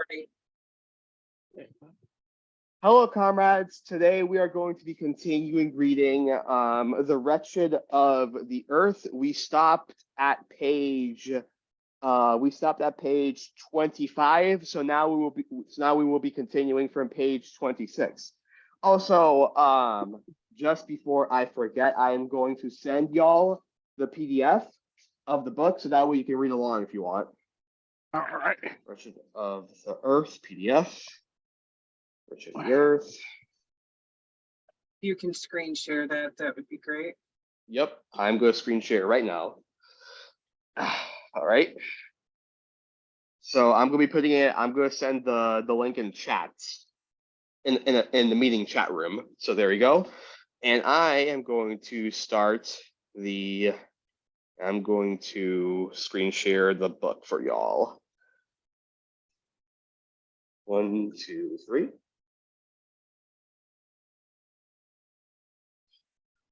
recording. Hello, comrades. Today we are going to be continuing reading The Wretched of the Earth. We stopped at page 25. So now we will be continuing from page 26. Also, just before I forget, I am going to send y'all the PDF of the book, so that way you can read along if you want. All right. Wretched of the Earth PDF. Wretched of the Earth. You can screen share that. That would be great. Yep, I'm going to screen share right now. All right. So I'm going to be putting it. I'm going to send the link in chats in the meeting chat room. So there we go. And I am going to start the. I'm going to screen share the book for y'all. 1, 2, 3.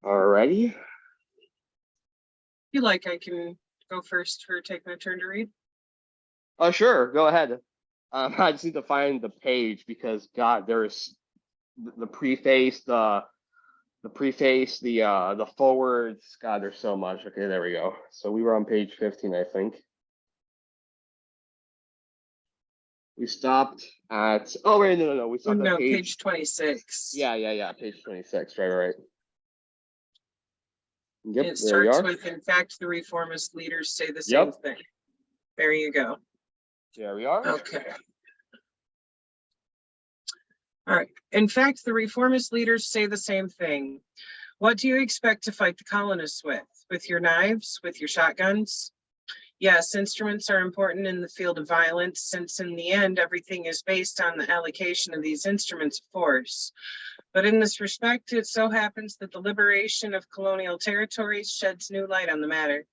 Alrighty. If you like, I can go first for take my turn to read. Oh, sure. Go ahead. I just need to find the page because God, there's the preface, the forwards. God, there's so much. Okay, there we go. So we were on page 15, I think. We stopped at. Oh wait, no. We stopped at page 26. Yeah. Page 26. Right. Yep. It starts with, in fact, the reformist leaders say the same thing. There you go. There we are. Okay. All right. In fact, the reformist leaders say the same thing. What do you expect to fight the colonists with? With your knives? With your shotguns? Yes, instruments are important in the field of violence, since in the end, everything is based on the allocation of these instruments of force. But in this respect, it so happens that the liberation of colonial territories sheds new light on the matter.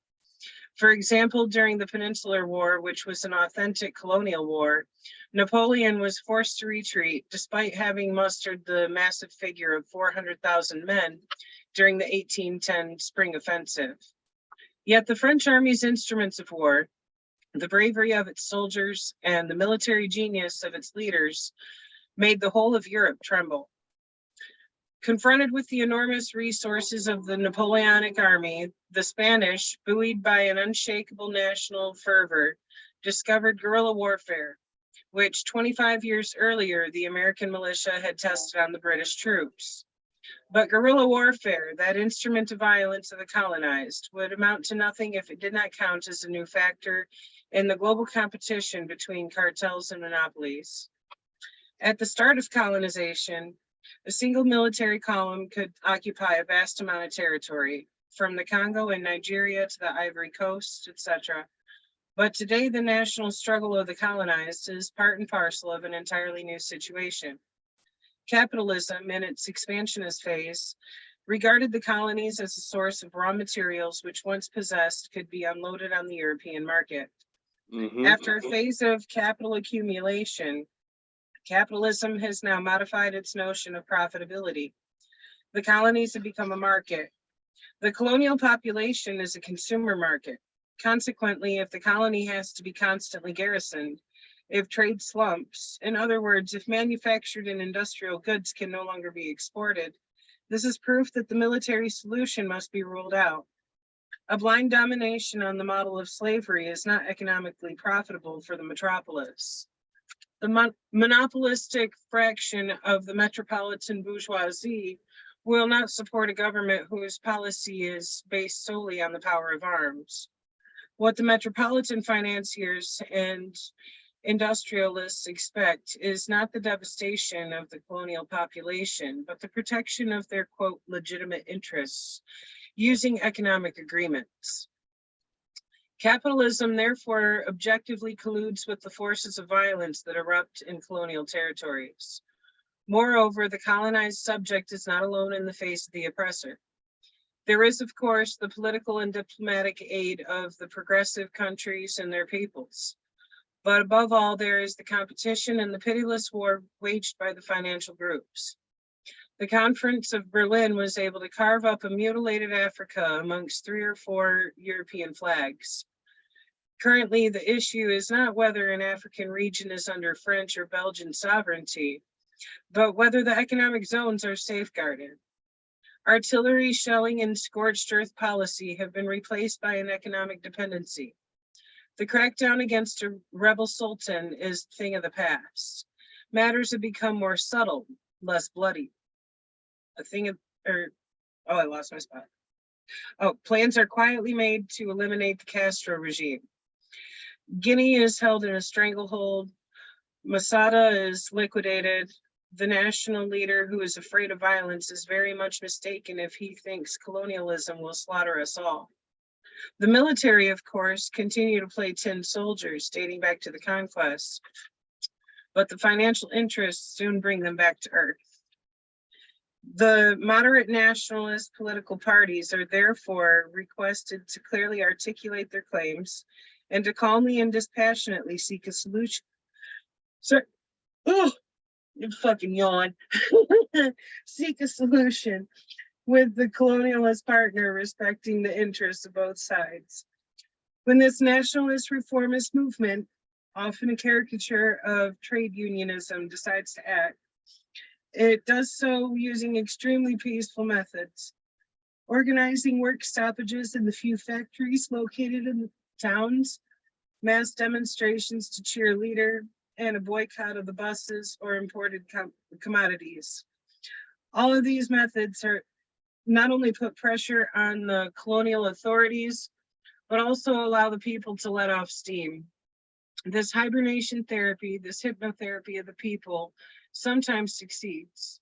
For example, during the Peninsular War, which was an authentic colonial war, Napoleon was forced to retreat despite having mustered the massive figure of 400,000 men during the 1810 spring offensive. Yet the French army's instruments of war, the bravery of its soldiers, and the military genius of its leaders made the whole of Europe tremble. Confronted with the enormous resources of the Napoleonic army, the Spanish, buoyed by an unshakable national fervor, discovered guerrilla warfare, which 25 years earlier the American militia had tested on the British troops. But guerrilla warfare, that instrument of violence of the colonized, would amount to nothing if it did not count as a new factor in the global competition between cartels and monopolies. At the start of colonization, a single military column could occupy a vast amount of territory, from the Congo and Nigeria to the Ivory Coast, etc. But today, the national struggle of the colonized is part and parcel of an entirely new situation. Capitalism, in its expansionist phase, regarded the colonies as a source of raw materials which, once possessed, could be unloaded on the European market. After a phase of capital accumulation, capitalism has now modified its notion of profitability. The colonies have become a market. The colonial population is a consumer market. Consequently, if the colony has to be constantly garrisoned, if trade slumps, in other words, if manufactured and industrial goods can no longer be exported, this is proof that the military solution must be ruled out. A blind domination on the model of slavery is not economically profitable for the metropolis. The monopolistic fraction of the metropolitan bourgeoisie will not support a government whose policy is based solely on the power of arms. What the metropolitan financiers and industrialists expect is not the devastation of the colonial population, but the protection of their, quote, legitimate interests using economic agreements. Capitalism, therefore, objectively colludes with the forces of violence that erupt in colonial territories. Moreover, the colonized subject is not alone in the face of the oppressor. There is, of course, the political and diplomatic aid of the progressive countries and their peoples. But above all, there is the competition and the pitiless war waged by the financial groups. The Conference of Berlin was able to carve up a mutilated Africa amongst 3 or 4 European flags. Currently, the issue is not whether an African region is under French or Belgian sovereignty, but whether the economic zones are safeguarded. Artillery, shelling, and scorched earth policy have been replaced by an economic dependency. The crackdown against a rebel sultan is a thing of the past. Matters have become more subtle, less bloody. I lost my spot. Plans are quietly made to eliminate the Castro regime. Guinea is held in a stranglehold. Masada is liquidated. The national leader who is afraid of violence is very much mistaken if he thinks colonialism will slaughter us all. The military, of course, continue to play tin soldiers dating back to the conquest, but the financial interests soon bring them back to earth. The moderate nationalist political parties are therefore requested to clearly articulate their claims and to calmly and dispassionately seek a solution. Fucking yawn. Seek a solution with the colonialist partner respecting the interests of both sides. When this nationalist reformist movement, often a caricature of trade unionism, decides to act, it does so using extremely peaceful methods, organizing work stoppages in the few factories located in the towns, mass demonstrations to cheer a leader, and a boycott of the buses or imported commodities. All of these methods are not only put pressure on the colonial authorities, but also allow the people to let off steam. This hibernation therapy, this hypnotherapy of the people, sometimes succeeds.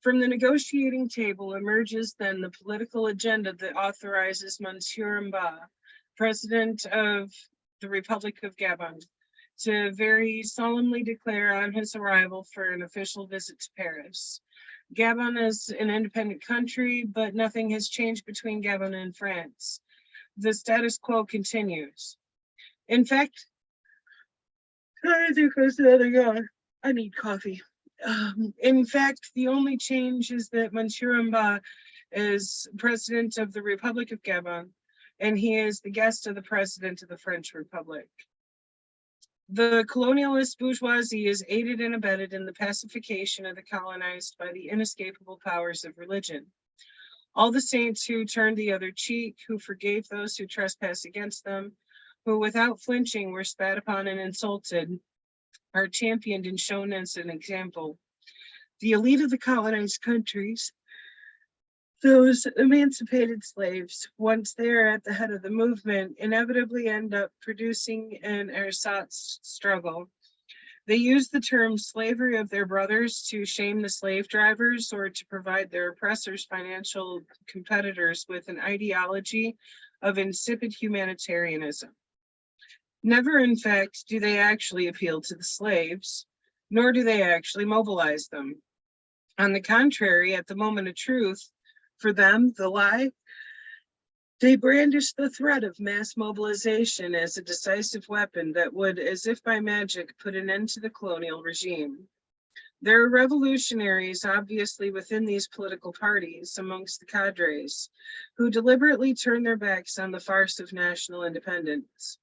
From the negotiating table emerges then the political agenda that authorizes Monsieur Mba, president of the Republic of Gabon, to very solemnly declare on his arrival for an official visit to Paris. Gabon is an independent country, but nothing has changed between Gabon and France. The status quo continues. In fact, I need coffee. In fact, the only change is that Monsieur Mba is president of the Republic of Gabon, and he is the guest of the president of the French Republic. The colonialist bourgeoisie is aided and abetted in the pacification of the colonized by the inescapable powers of religion. All the saints who turned the other cheek, who forgave those who trespass against them, who without flinching were spat upon and insulted, are championed and shown as an example. The elite of the colonized countries, those emancipated slaves, once they are at the head of the movement, inevitably end up producing an ersatz struggle. They use the term slavery of their brothers to shame the slave drivers or to provide their oppressors' financial competitors with an ideology of insipid humanitarianism. Never, in fact, do they actually appeal to the slaves, nor do they actually mobilize them. On the contrary, at the moment of truth, for them, the lie, they brandish the threat of mass mobilization as a decisive weapon that would, as if by magic, put an end to the colonial regime. There are revolutionaries, obviously, within these political parties, amongst the cadres, who deliberately turn their backs on the farce of national independence.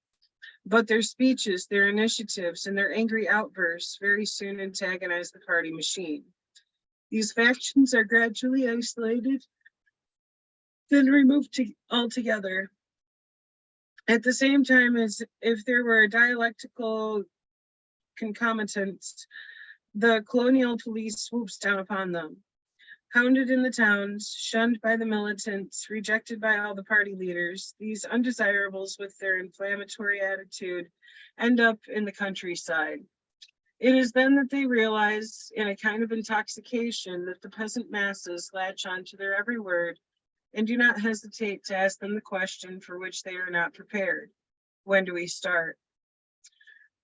But their speeches, their initiatives, and their angry outbursts very soon antagonize the party machine. These factions are gradually isolated, then removed altogether. At the same time, as if there were a dialectical concomitants, the colonial police swoops down upon them. Hounded in the towns, shunned by the militants, rejected by all the party leaders, these undesirables with their inflammatory attitude end up in the countryside. It is then that they realize, in a kind of intoxication, that the peasant masses latch on to their every word and do not hesitate to ask them the question for which they are not prepared. When do we start?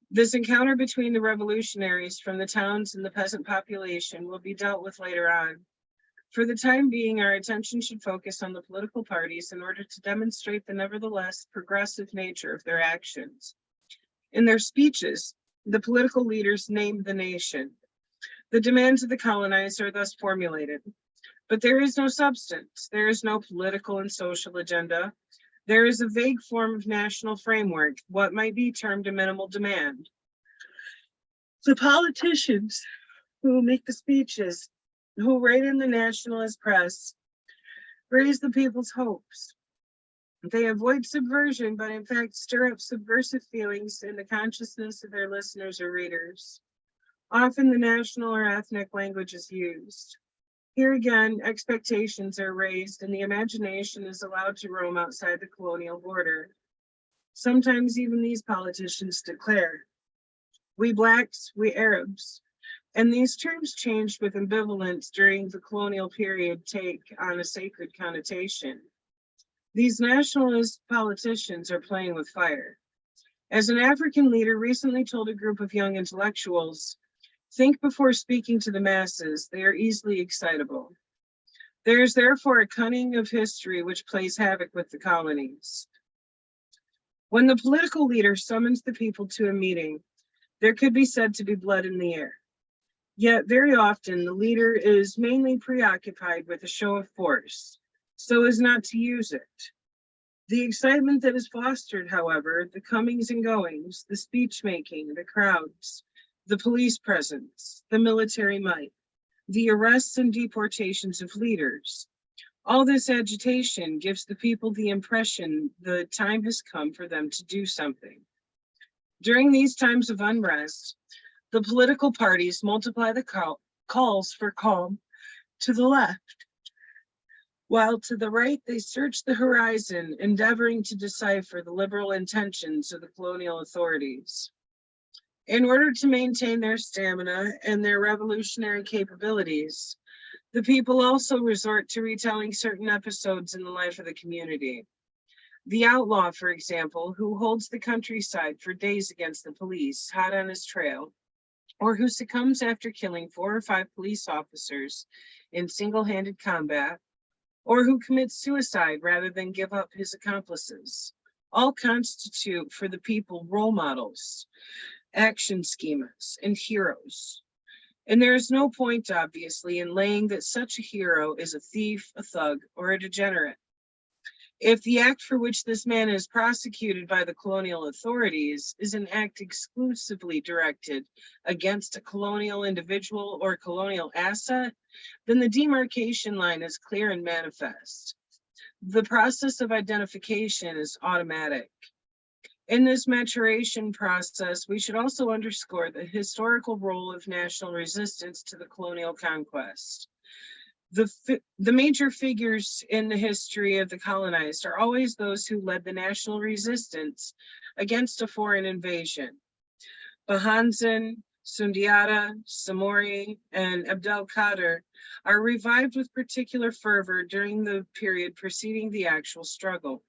This encounter between the revolutionaries from the towns and the peasant population will be dealt with later on. For the time being, our attention should focus on the political parties in order to demonstrate the nevertheless progressive nature of their actions. In their speeches, the political leaders named the nation. The demands of the colonized are thus formulated. But there is no substance. There is no political and social agenda. There is a vague form of national framework, what might be termed a minimal demand. The politicians who make the speeches, who write in the nationalist press, raise the people's hopes. They avoid subversion, but in fact stir up subversive feelings in the consciousness of their listeners or readers. Often the national or ethnic language is used. Here again, expectations are raised and the imagination is allowed to roam outside the colonial border. Sometimes even these politicians declare, "We blacks, we Arabs." And these terms changed with ambivalence during the colonial period take on a sacred connotation. These nationalist politicians are playing with fire. As an African leader recently told a group of young intellectuals, "Think before speaking to the masses, they are easily excitable." There is therefore a cunning of history which plays havoc with the colonies. When the political leader summons the people to a meeting, there could be said to be blood in the air. Yet very often the leader is mainly preoccupied with a show of force, so as not to use it. The excitement that is fostered, however, the comings and goings, the speech making, the crowds, the police presence, the military might, the arrests and deportations of leaders, all this agitation gives the people the impression the time has come for them to do something. During these times of unrest, the political parties multiply the calls for calm to the left, while to the right they search the horizon, endeavoring to decipher the liberal intentions of the colonial authorities. In order to maintain their stamina and their revolutionary capabilities, the people also resort to retelling certain episodes in the life of the community. The outlaw, for example, who holds the countryside for days against the police, hot on his trail, or who succumbs after killing 4 or 5 police officers in single-handed combat, or who commits suicide rather than give up his accomplices, all constitute for the people role models, action schemas, and heroes. And there is no point, obviously, in laying that such a hero is a thief, a thug, or a degenerate. If the act for which this man is prosecuted by the colonial authorities is an act exclusively directed against a colonial individual or colonial asset, then the demarcation line is clear and manifest. The process of identification is automatic. In this maturation process, we should also underscore the historical role of national resistance to the colonial conquest. The major figures in the history of the colonized are always those who led the national resistance against a foreign invasion. Bahanzin, Sundiata, Samori, and Abdelkader are revived with particular fervor during the period preceding the actual struggle.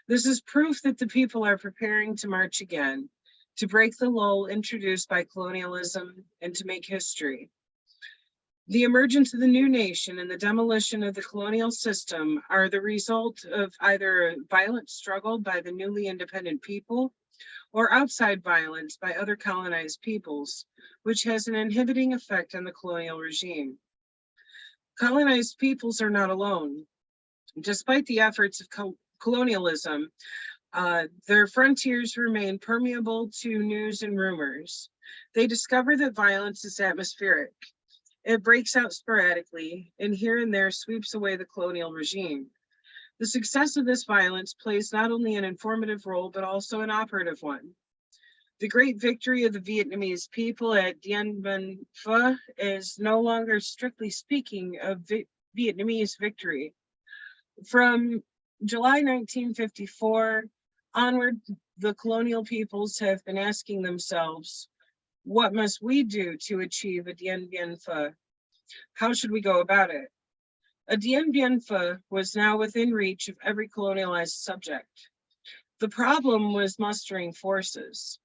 This is proof that the people are preparing to march again, to break the lull introduced by colonialism, and to make history. The emergence of the new nation and the demolition of the colonial system are the result of either a violent struggle by the newly independent people or outside violence by other colonized peoples, which has an inhibiting effect on the colonial regime. Colonized peoples are not alone. Despite the efforts of colonialism, their frontiers remain permeable to news and rumors. They discover that violence is atmospheric. It breaks out sporadically, and here and there sweeps away the colonial regime. The success of this violence plays not only an informative role, but also an operative one. The great victory of the Vietnamese people at Dien Bien Phu is no longer, strictly speaking, a Vietnamese victory. From July 1954 onward, the colonial peoples have been asking themselves, what must we do to achieve a Dien Bien Phu? How should we go about it? A Dien Bien Phu was now within reach of every colonialized subject. The problem was mustering forces,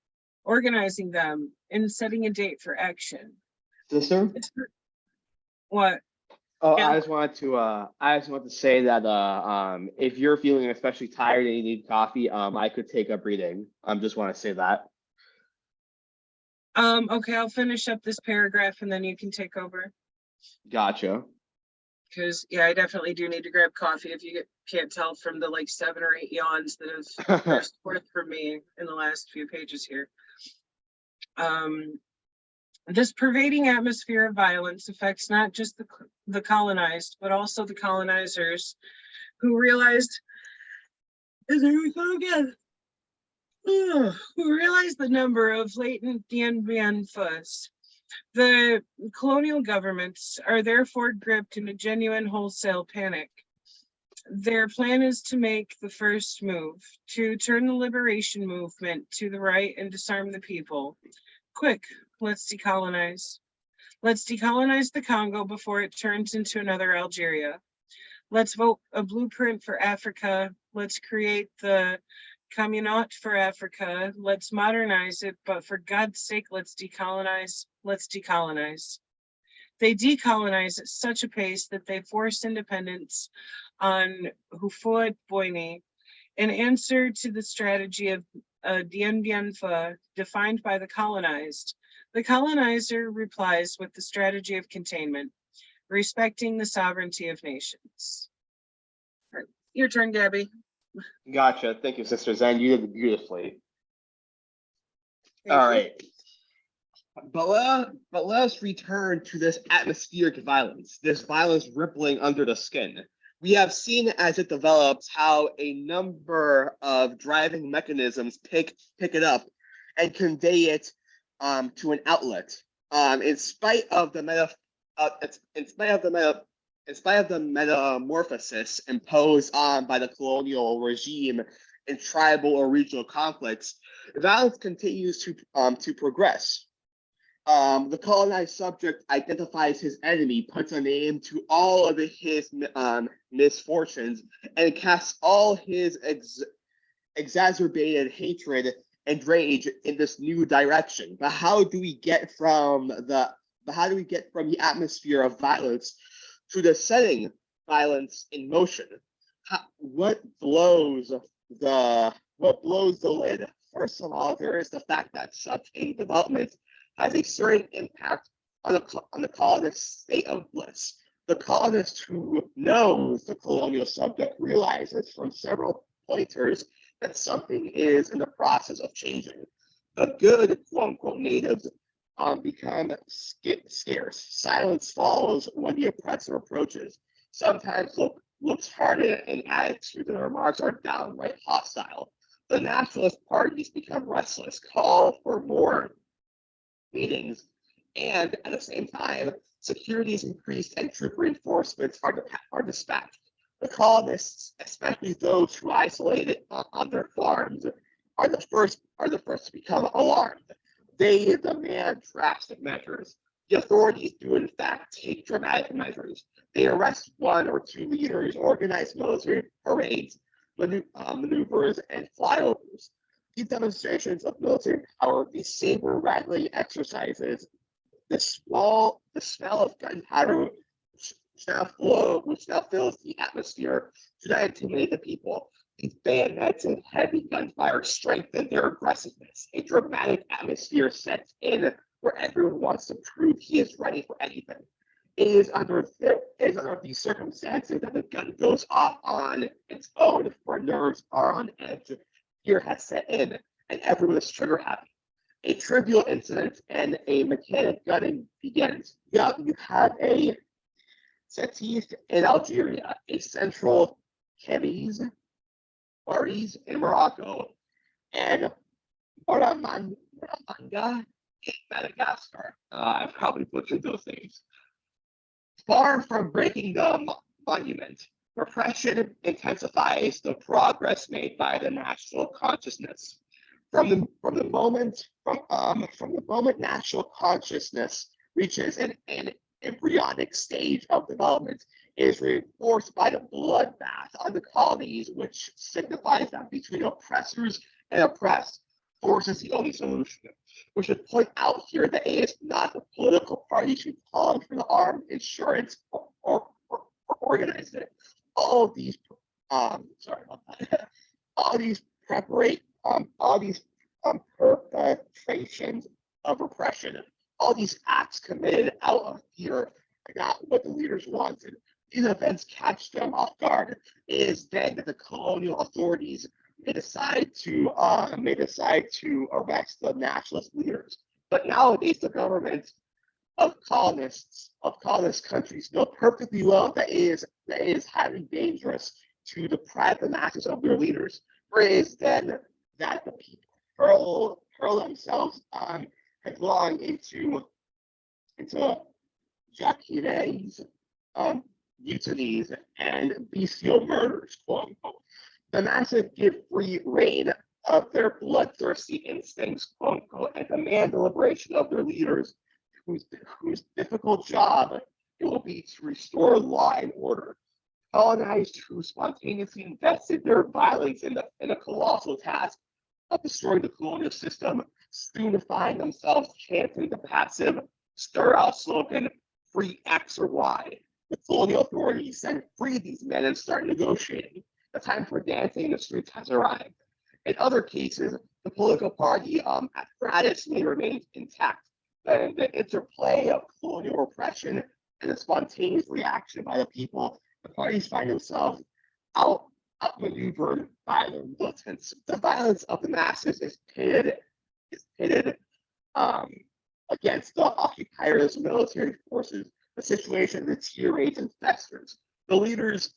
organizing them, and setting a date for action. Sister? What? Oh, Yeah. I just wanted to say that if you're feeling especially tired and you need coffee, I could take up reading. Just want to say that. Okay, I'll finish up this paragraph and then you can take over. Gotcha. because yeah, I definitely do need to grab coffee if you can't tell from the like 7 or 8 yawns that have burst forth from me in the last few pages here. This pervading atmosphere of violence affects not just the colonized, but also the colonizers, who realized, there we go again, who realized the number of latent Dien Bien Phu's. The colonial governments are therefore gripped in a genuine wholesale panic. Their plan is to make the first move, to turn the liberation movement to the right and disarm the people. Quick, let's decolonize. Let's decolonize the Congo before it turns into another Algeria. Let's vote a blueprint for Africa. Let's create the communauté for Africa. Let's modernize it, but for God's sake, let's decolonize. Let's decolonize. They decolonize at such a pace that they force independence on Houphouët-Boigny, in answer to the strategy of Dien Bien Phu defined by the colonized. The colonizer replies with the strategy of containment, respecting the sovereignty of nations. All right, your turn, Gabby. Gotcha. Thank you, Sister Zen. You did beautifully. Thank All you. right. But let us return to this atmospheric violence, this violence rippling under the skin. We have seen as it develops how a number of driving mechanisms pick it up and convey it to an outlet. In spite of the metamorphosis imposed on by the colonial regime in tribal or regional conflicts, violence continues to progress. The colonized subject identifies his enemy, puts a name to all of his misfortunes, and casts all his exacerbated hatred and rage in this new direction. But how do we get from the atmosphere of violence to the setting violence in motion? What blows the lid? First of all, there is the fact that such a development has a certain impact on the colonist's state of bliss. The colonist who knows the colonial subject realizes from several pointers that something is in the process of changing. The good, quote-unquote, natives become scarce. Silence follows when the oppressor approaches. Sometimes looks hardened and attitudes and remarks are downright hostile. The nationalist parties become restless, call for more meetings, and at the same time, security is increased and troop reinforcements are dispatched. The colonists, especially those who isolated on their farms, are the first to become alarmed. They demand drastic measures. The authorities do in fact take dramatic measures. They arrest 1 or 2 leaders, organize military parades, maneuvers, and flyovers. These demonstrations of military power, these saber-rattling exercises, the smell of gunpowder which now fills the atmosphere to not intimidate the people. These bayonets and heavy gunfire strengthen their aggressiveness. A dramatic atmosphere sets in where everyone wants to prove he is ready for anything. It is under these circumstances that the gun goes off on its own, where nerves are on edge. Fear has set in, and everyone is trigger happy. A trivial incident and a mechanic gunning begins. You have a Sétif in Algeria, a central Kemis, Waris in Morocco, and Moramanga in Madagascar. I've probably butchered those names. Far from breaking the monument, repression intensifies the progress made by the national consciousness. From the moment national consciousness reaches an embryonic stage of development, it is reinforced by the bloodbath on the colonies, which signifies that between oppressors and oppressed, force is the only solution. We should point out here that it is not the political parties who call for the armed insurance or organize it. All these perpetrations of oppression, all these acts committed out of fear are not what the leaders wanted. these events catch them off guard, it is then that the colonial authorities may decide to arrest the nationalist leaders. But nowadays, the government of colonist countries know perfectly well that it is highly dangerous to deprive the masses of their leaders. For it is then that the people hurl themselves headlong into Jacques mutinies and bestial murders, quote unquote. The masses give free rein of their bloodthirsty instincts, quote unquote, and demand the liberation of their leaders, whose difficult job it will be to restore law and order. Colonized who spontaneously invested their violence in a colossal task of destroying the colonial system soon find themselves chanting the passive, stir-out slogan, free X or Y. The colonial authorities then free these men and start negotiating. The time for dancing in the streets has arrived. In other cases, the political party apparatus may remain intact. The interplay of colonial repression and the spontaneous reaction by the people, the parties find themselves outmaneuvered by the militants. The violence of the masses is pitted against the occupiers' military forces. The situation deteriorates and festers. The leaders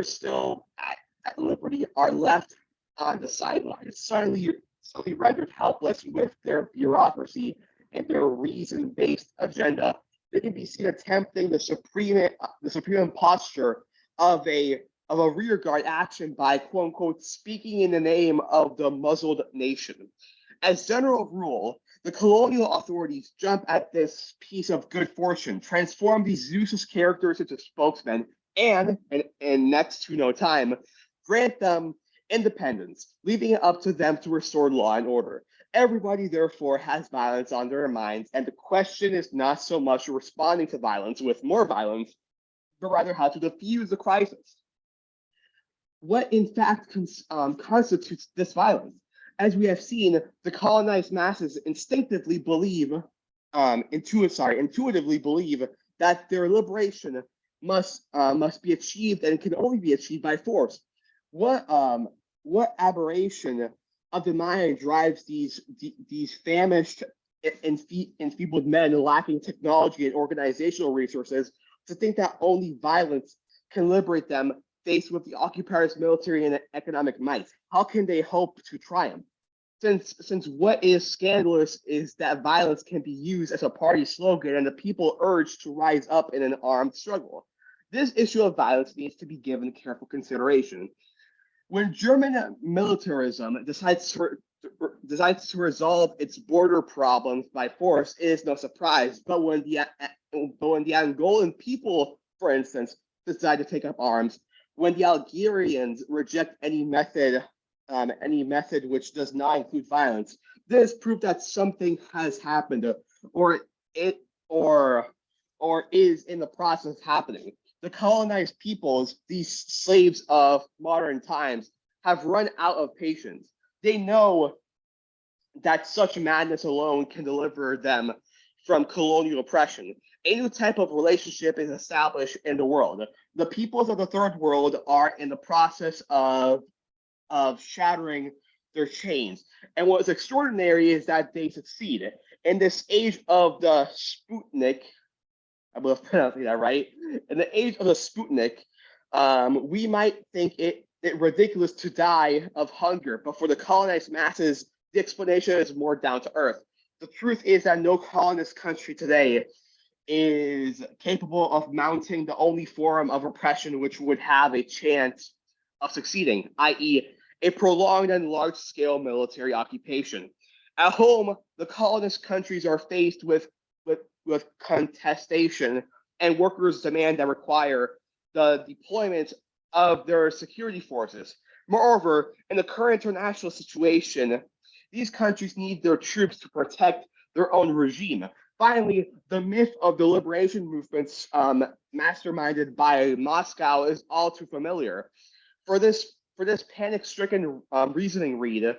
still at liberty are left on the sidelines, suddenly rendered helpless with their bureaucracy and their reason-based agenda. They can be seen attempting the supreme posture of a rearguard action by, quote unquote, speaking in the name of the muzzled nation. As general rule, the colonial authorities jump at this piece of good fortune, transform these useless characters into spokesmen, and next to no time, grant them independence, leaving it up to them to restore law and order. Everybody, therefore, has violence on their minds, and the question is not so much responding to violence with more violence, but rather how to defuse the crisis. What, in fact, constitutes this violence? As we have seen, the colonized masses intuitively believe that their liberation must be achieved and can only be achieved by force. What aberration of the mind drives these famished, enfeebled men lacking technology and organizational resources to think that only violence can liberate them faced with the occupiers' military and economic might? How can they hope to triumph? Since what is scandalous is that violence can be used as a party slogan and the people urged to rise up in an armed struggle. This issue of violence needs to be given careful consideration. When German militarism decides to resolve its border problems by force, it is no surprise. But when the Angolan people, for instance, decide to take up arms, when the Algerians reject any method which does not include violence, this is proof that something has happened, or is in the process of happening. The colonized peoples, these slaves of modern times, have run out of patience. They know that such madness alone can deliver them from colonial oppression. A new type of relationship is established in the world. The peoples of the third world are in the process of shattering their chains. And what's extraordinary is that they succeed. In this age of the Sputnik, I believe I'm pronouncing that right, in the age of the Sputnik, we might think it ridiculous to die of hunger, but for the colonized masses, the explanation is more down to earth. The truth is that no colonist country today is capable of mounting the only form of oppression which would have a chance of succeeding, i.e., a prolonged and large-scale military occupation. At home, the colonist countries are faced with contestation and workers' demand that require the deployment of their security forces. Moreover, in the current international situation, these countries need their troops to protect their own regime. Finally, the myth of the liberation movements masterminded by Moscow is all too familiar. For this panic-stricken reasoning, read,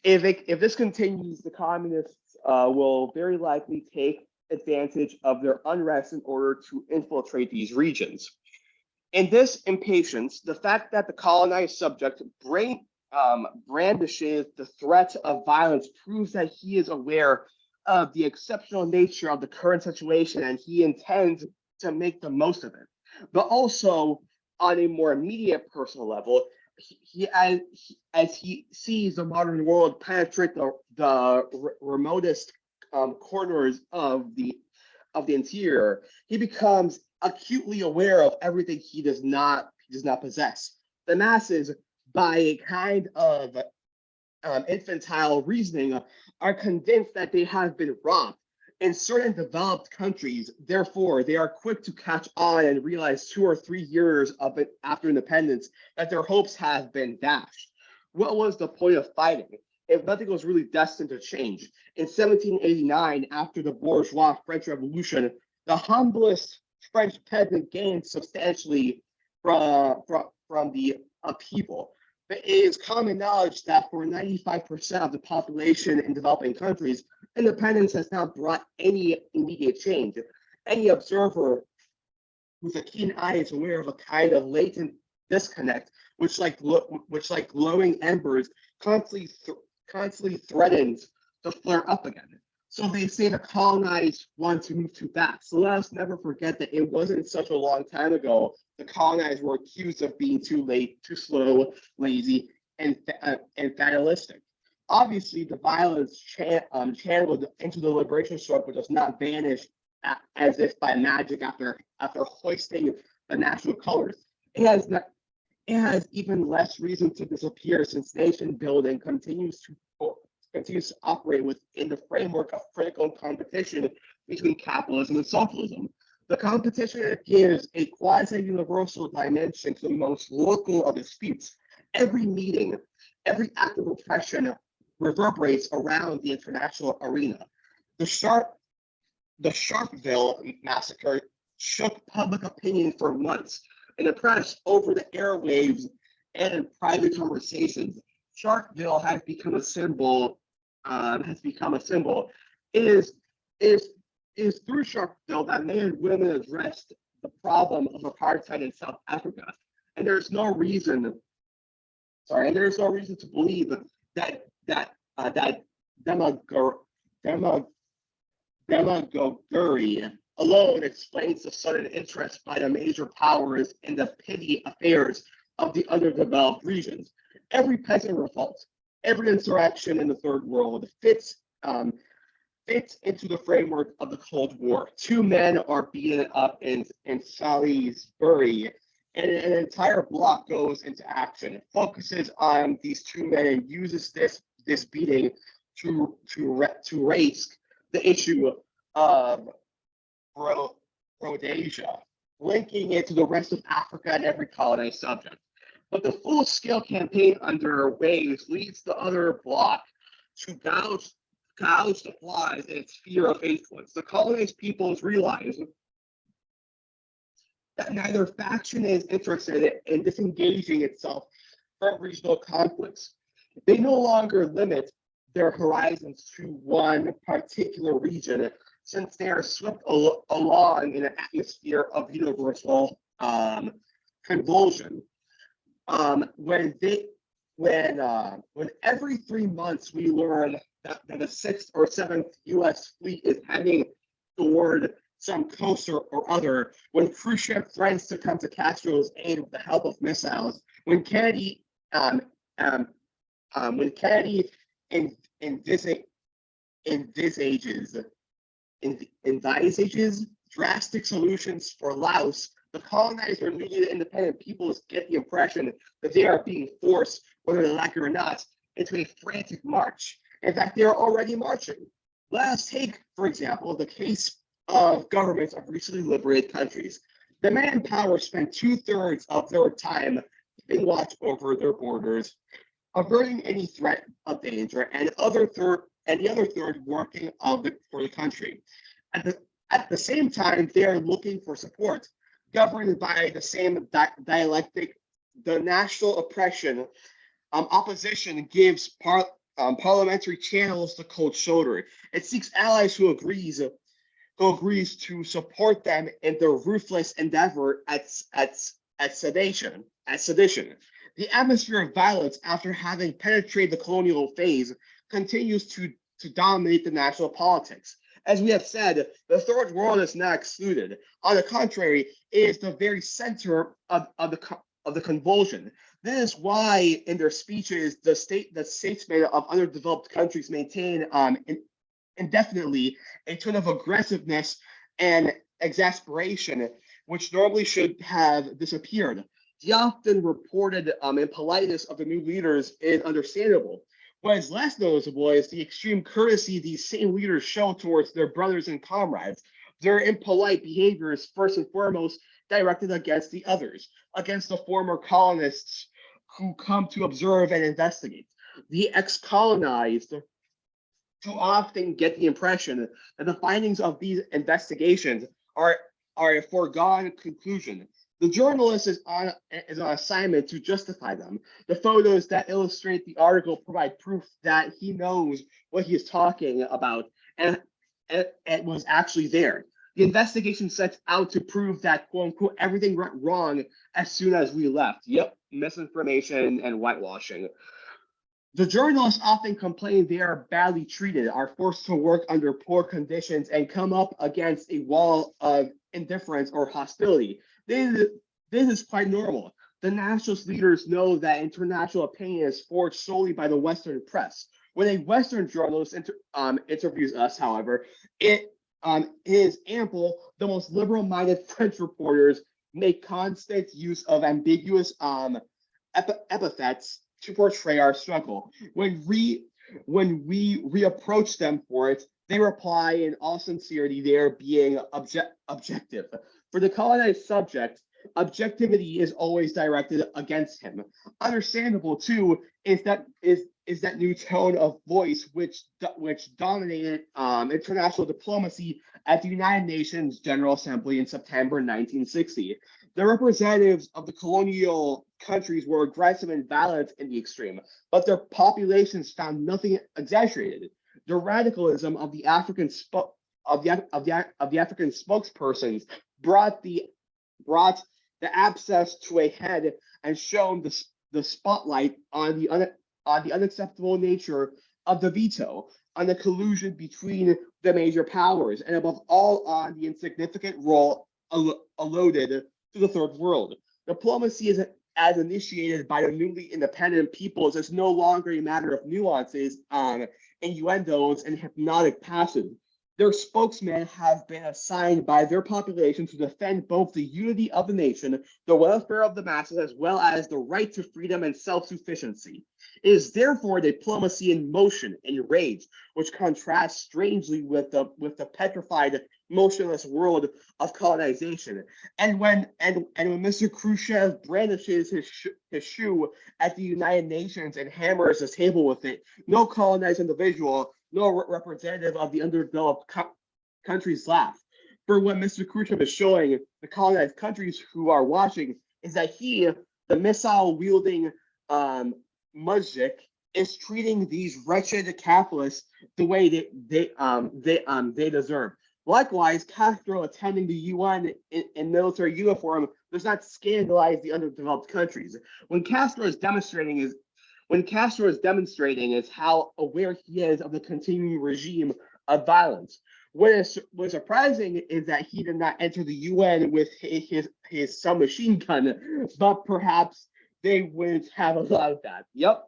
if this continues, the communists will very likely take advantage of their unrest in order to infiltrate these regions. In this impatience, the fact that the colonized subject brandishes the threat of violence proves that he is aware of the exceptional nature of the current situation and he intends to make the most of it. But also, on a more immediate personal level, as he sees the modern world penetrate the remotest corners of the interior, he becomes acutely aware of everything he does not possess. The masses, by a kind of infantile reasoning, are convinced that they have been robbed. In certain developed countries, therefore, they are quick to catch on and realize 2 or 3 years of it after independence that their hopes have been dashed. What was the point of fighting if nothing was really destined to change? In 1789, after the bourgeois French Revolution, the humblest French peasant gained substantially from the upheaval. But it is common knowledge that for 95% of the population in developing countries, independence has not brought any immediate change. Any observer with a keen eye is aware of a kind of latent disconnect, which like glowing embers, constantly threatens to flare up again. So they say the colonized want to move too fast. So let us never forget that it wasn't such a long time ago the colonized were accused of being too late, too slow, lazy, and fatalistic. Obviously, the violence channeled into the liberation struggle does not vanish as if by magic after hoisting the national colors. It has even less reason to disappear since nation building continues to operate within the framework of critical competition between capitalism and socialism. The competition gives a quasi-universal dimension to the most local of disputes. Every meeting, every act of oppression reverberates around the international arena. The Sharpeville massacre shook public opinion for months. In the press, over the airwaves, and in private conversations, Sharpeville has become a symbol. It is through Sharpeville that men and women addressed the problem of apartheid in South Africa, and there's no reason to believe that demagoguery alone explains the sudden interest by the major powers in the petty affairs of the underdeveloped regions. Every peasant revolt, every insurrection in the third world fits into the framework of the Cold War. 2 men are beaten up in Salisbury, and an entire bloc goes into action, focuses on these 2 men, and uses this beating to raise the issue of Rhodesia, linking it to the rest of Africa and every colonized subject. But the full-scale campaign underway leads the other bloc to gouge the flies in its sphere of influence. The colonized peoples realize that neither faction is interested in disengaging itself from regional conflicts. They no longer limit their horizons to one particular region, since they are swept along in an atmosphere of universal convulsion. When every 3 months we learn that the 6th or 7th U.S. fleet is heading toward some coast or other, when Khrushchev threatens to come to Castro's aid with the help of missiles, when Kennedy envisages drastic solutions for Laos, the colonized or newly independent peoples get the impression that they are being forced, whether they like it or not, into a frantic march. In fact, they are already marching. Let us take, for example, the case of governments of recently liberated countries. The manpower spend 2/3 of their time keeping watch over their borders, averting any threat of danger, and the other third working for the country. At the same time, they are looking for support, governed by the same dialectic. The national opposition gives parliamentary channels the cold shoulder. It seeks allies who agrees to support them in their ruthless endeavor at sedition. The atmosphere of violence, after having penetrated the colonial phase, continues to dominate the national politics. As we have said, the third world is not excluded. On the contrary, it is the very center of the convulsion. This is why, in their speeches, the statesmen of underdeveloped countries maintain indefinitely a tone of aggressiveness and exasperation, which normally should have disappeared. The often reported impoliteness of the new leaders is understandable. What is less noticeable is the extreme courtesy these same leaders show towards their brothers and comrades. Their impolite behavior is first and foremost directed against the others, against the former colonists who come to observe and investigate. The ex-colonized too often get the impression that the findings of these investigations are a foregone conclusion. The journalist is on assignment to justify them. The photos that illustrate the article provide proof that he knows what he is talking about and it was actually there. The investigation sets out to prove that, quote unquote, everything went wrong as soon as we left. Yep, misinformation and whitewashing. The journalists often complain they are badly treated, are forced to work under poor conditions, and come up against a wall of indifference or hostility. This is quite normal. The nationalist leaders know that international opinion is forged solely by the Western press. When a Western journalist interviews us, however, it is ample. The most liberal-minded French reporters make constant use of ambiguous epithets to portray our struggle. When we reapproach them for it, they reply in all sincerity they are being objective. For the colonized subject, objectivity is always directed against him. Understandable too is that new tone of voice which dominated international diplomacy at the United Nations General Assembly in September 1960. The representatives of the colonial countries were aggressive and violent in the extreme, but their populations found nothing exaggerated. The radicalism of the African spokespersons brought the abscess to a head and shone the spotlight on the unacceptable nature of the veto, on the collusion between the major powers, and above all on the insignificant role allotted to the third world. Diplomacy is as initiated by the newly independent peoples is no longer a matter of nuances, innuendos, and hypnotic passion. Their spokesmen have been assigned by their population to defend both the unity of the nation, the welfare of the masses, as well as the right to freedom and self-sufficiency. It is therefore diplomacy in motion, in rage, which contrasts strangely with the petrified, motionless world of colonization. And when Mr. Khrushchev brandishes his shoe at the United Nations and hammers the table with it, no colonized individual, no representative of the underdeveloped countries laugh. For what Mr. Khrushchev is showing the colonized countries who are watching is that he, the missile-wielding mujik, is treating these wretched capitalists the way they deserve. Likewise, Castro attending the UN in military uniform does not scandalize the underdeveloped countries. When Castro is demonstrating is how aware he is of the continuing regime of violence. What is surprising is that he did not enter the UN with his submachine gun, but perhaps they wouldn't have allowed that. Yep.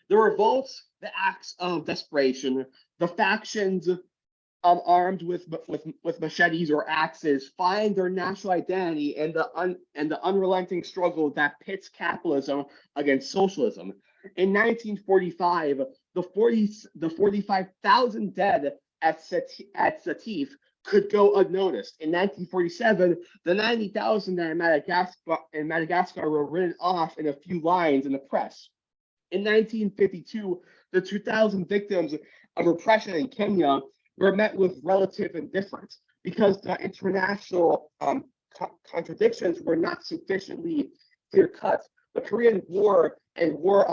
The revolts, the acts of desperation, the factions armed with machetes or axes find their national identity in the unrelenting struggle that pits capitalism against socialism. In 1945, the 45,000 dead at Sétif could go unnoticed. In 1947, the 90,000 in Madagascar were written off in a few lines in the press. In 1952, the 2,000 victims of repression in Kenya were met with relative indifference because the international contradictions were not sufficiently clear-cut. The Korean War and war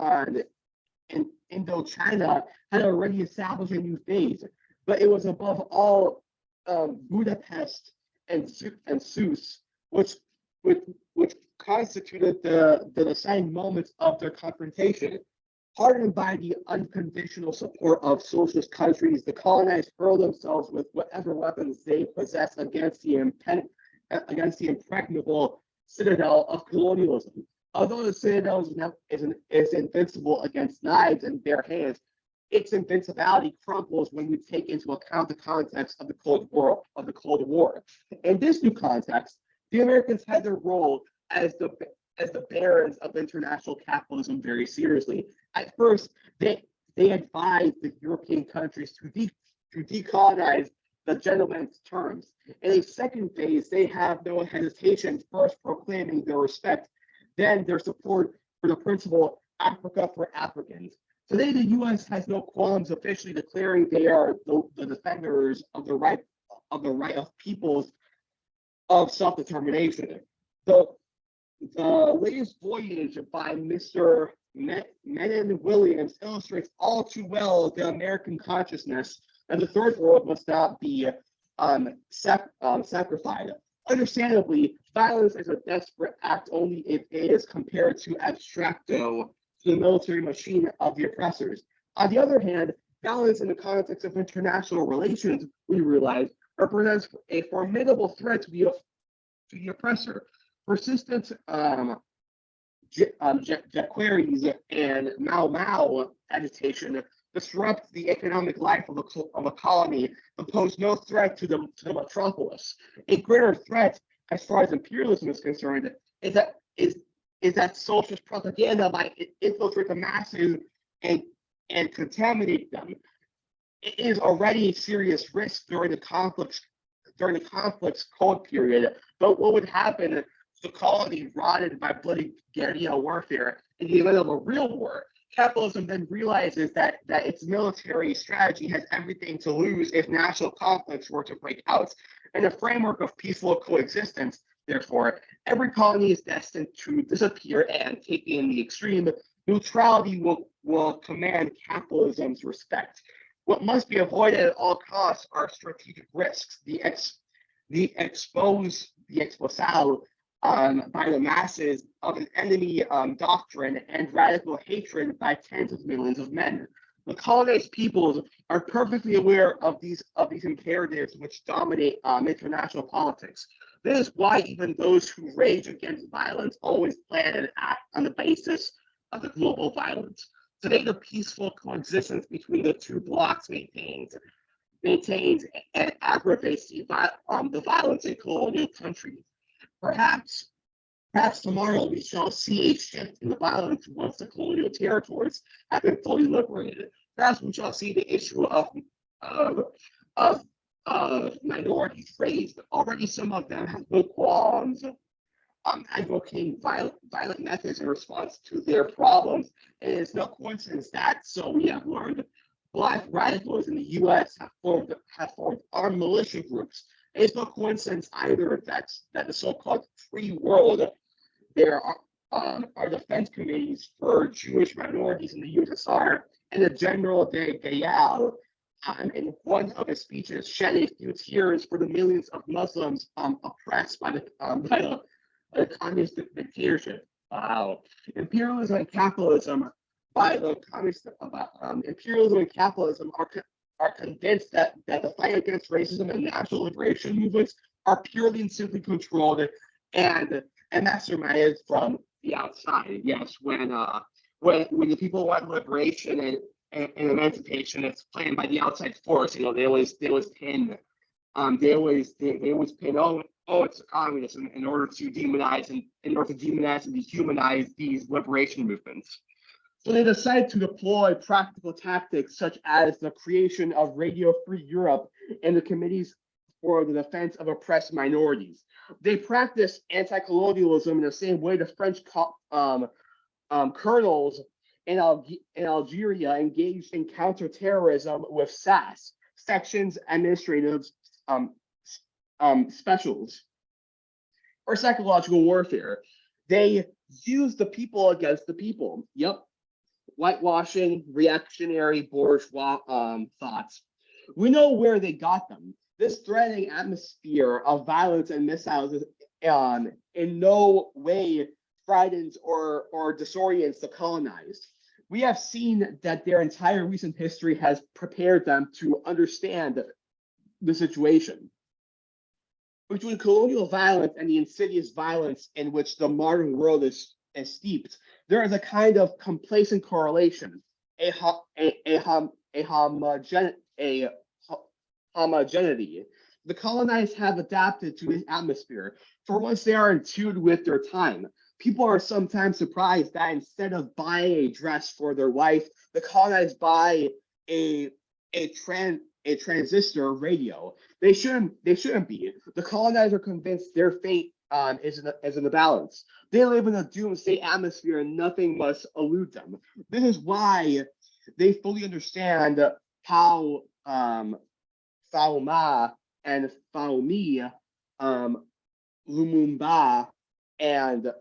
in Indochina had already established a new phase, but it was above all Budapest and Sousse, which constituted the deciding moments of their confrontation. Hardened by the unconditional support of socialist countries, the colonized hurled themselves with whatever weapons they possessed against the impregnable citadel of colonialism. Although the citadel is invincible against knives and bare hands, its invincibility crumbles when you take into account the context of the Cold War. In this new context, the Americans had their role as the barons of international capitalism very seriously. At first, they advised the European countries to decolonize the gentleman's terms. In a second phase, they have no hesitation first proclaiming their respect, then their support for the principle Africa for Africans. Today, the U.S. has no qualms officially declaring they are the defenders of the right of peoples of self-determination. The latest voyage by Mr. Menon Williams illustrates all too well the American consciousness that the Third World must not be sacrificed. Understandably, violence is a desperate act only if it is compared to abstracto, to the military machine of the oppressors. On the other hand, violence in the context of international relations, we realize, represents a formidable threat to the oppressor. Persistent Jacqueries and Mau agitation disrupt the economic life of a colony and pose no threat to the metropolis. A greater threat, as far as imperialism is concerned, is that socialist propaganda might infiltrate the masses and contaminate them. It is already a serious risk during the conflict's cold period. But what would happen if the colony rotted by bloody guerrilla warfare in the event of a real war? Capitalism then realizes that its military strategy has everything to lose if national conflicts were to break out. In a framework of peaceful coexistence, therefore, every colony is destined to disappear, and taking the extreme, neutrality will command capitalism's respect. What must be avoided at all costs are strategic risks. The exposal by the masses of an enemy doctrine and radical hatred by tens of millions of men. The colonized peoples are perfectly aware of these imperatives which dominate international politics. This is why even those who rage against violence always plan and act on the basis of the global violence. Today, the peaceful coexistence between the two blocks maintains and aggravates the violence in colonial countries. Perhaps tomorrow we shall see a shift in the violence once the colonial territories have been fully liberated. Perhaps we shall see the issue of minorities raised. Already some of them have no qualms advocating violent methods in response to their problems. And it's no coincidence that, so we have learned, Black radicals in the U.S. have formed armed militia groups. It's no coincidence either that the so-called free world, there are defense committees for Jewish minorities in the USSR, and the General de Gaulle, in one of his speeches, shed a few tears for the millions of Muslims oppressed by the communist dictatorship. Wow. Imperialism and capitalism are convinced that the fight against racism and national liberation movements are purely and simply controlled and masterminded from the outside. Yes, when the people want liberation and emancipation, it's planned by the outside force. You know, they always pin oh, it's communism in order to demonize and dehumanize these liberation movements. So they decided to deploy practical tactics such as the creation of Radio Free Europe and the committees for the defense of oppressed minorities. They practiced anti-colonialism in the same way the French colonels in Algeria engaged in counterterrorism with SAS, Sections Administrative Specials, or psychological warfare. They used the people against the people. Yep. Whitewashing, reactionary bourgeois thoughts. We know where they got them. This threatening atmosphere of violence and missiles in no way frightens or disorients the colonized. We have seen that their entire recent history has prepared them to understand the situation. Between colonial violence and the insidious violence in which the modern world is steeped, there is a kind of complacent correlation, a homogeneity. The colonized have adapted to this atmosphere, for once they are in tune with their time. People are sometimes surprised that instead of buying a dress for their wife, the colonized buy a transistor radio. They shouldn't be. The colonized are convinced their fate is in the balance. They live in a doomsday atmosphere and nothing must elude them. This is why they fully understand how Fauma and Faumi, Lumumba and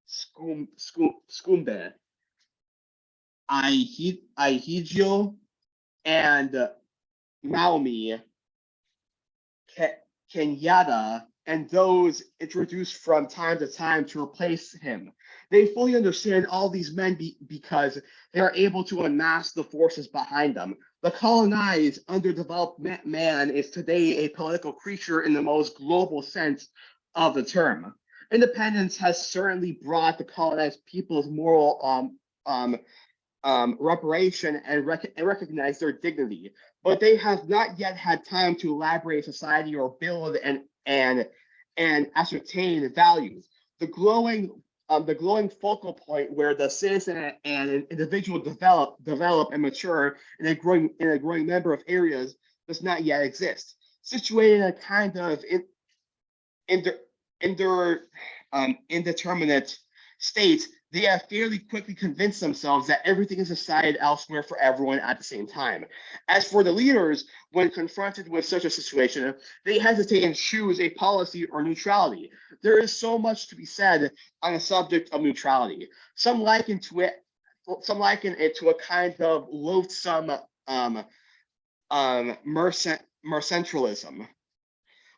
Skumbe, Aihijio and Maumi, Kenyatta, and those introduced from time to time to replace him. They fully understand all these men because they are able to unmask the forces behind them. The colonized, underdeveloped man is today a political creature in the most global sense of the term. Independence has certainly brought the colonized people's moral reparation and recognize their dignity, but they have not yet had time to elaborate society or build and ascertain values. The glowing focal point where the citizen and an individual develop and mature in a growing number of areas does not yet exist. Situated in a kind of indeterminate state, they have fairly quickly convinced themselves that everything is decided elsewhere for everyone at the same time. As for the leaders, when confronted with such a situation, they hesitate and choose a policy or neutrality. There is so much to be said on the subject of neutrality. Some liken it to a kind of loathsome mercentralism,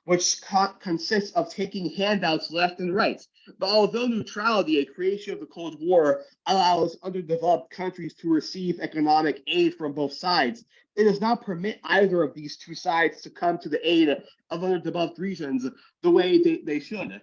which consists of taking handouts left and right. But although neutrality, a creation of the Cold War, allows underdeveloped countries to receive economic aid from both sides, it does not permit either of these two sides to come to the aid of underdeveloped regions the way they should.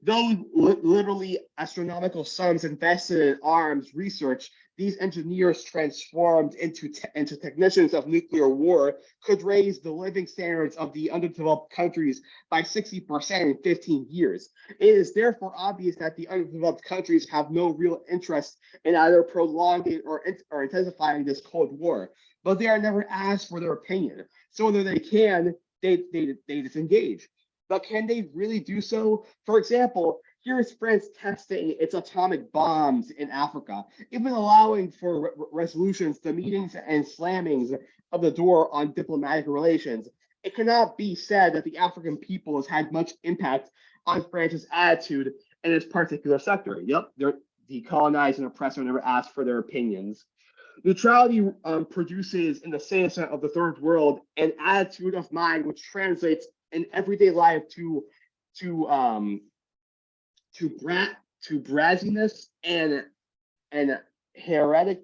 Though literally astronomical sums invested in arms research, these engineers transformed into technicians of nuclear war could raise the living standards of the underdeveloped countries by 60% in 15 years. It is therefore obvious that the underdeveloped countries have no real interest in either prolonging or intensifying this Cold War, but they are never asked for their opinion. So whether they can, they disengage. But can they really do so? For example, here is France testing its atomic bombs in Africa, even allowing for resolutions to meetings and slammings of the door on diplomatic relations. It cannot be said that the African people has had much impact on France's attitude in this particular sector. Yep, the colonized and oppressed are never asked for their opinions. Neutrality produces in the citizen of the third world an attitude of mind which translates in everyday life to brassiness and heretic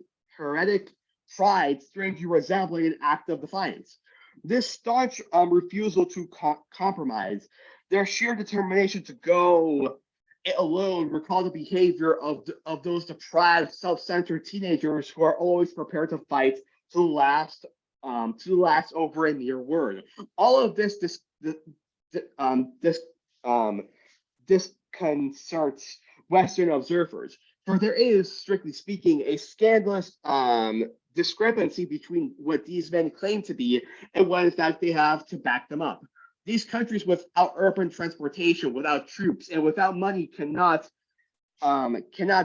pride, strangely resembling an act of defiance. This staunch refusal to compromise, their sheer determination to go it alone, recall the behavior of those deprived, self-centered teenagers who are always prepared to fight to the last over a mere word. All of this disconcerts Western observers, for there is, strictly speaking, a scandalous discrepancy between what these men claim to be and what in fact they have to back them up. These countries without urban transportation, without troops, and without money cannot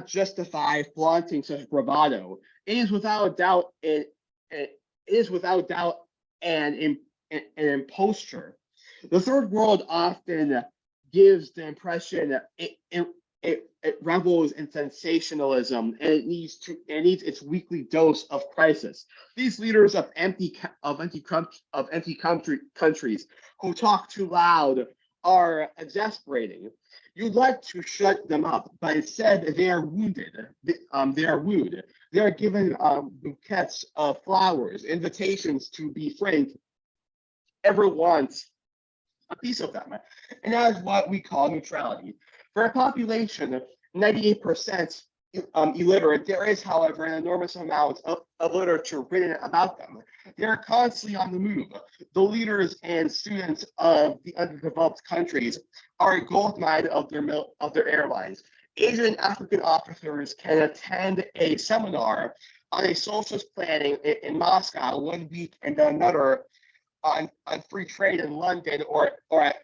justify flaunting such bravado. It is without doubt an imposture. The third world often gives the impression it revels in sensationalism, and it needs its weekly dose of crisis. These leaders of empty countries who talk too loud are exasperating. You'd like to shut them up, but instead they are wounded. They are wooed. They are given bouquets of flowers, invitations to be frank. Everyone wants a piece of them. And that is what we call neutrality. For a population 98% illiterate, there is, however, an enormous amount of literature written about them. They are constantly on the move. The leaders and students of the underdeveloped countries are a gold mine of their airlines. Asian and African officers can attend a seminar on a socialist planning in Moscow 1 week and another on free trade in London or at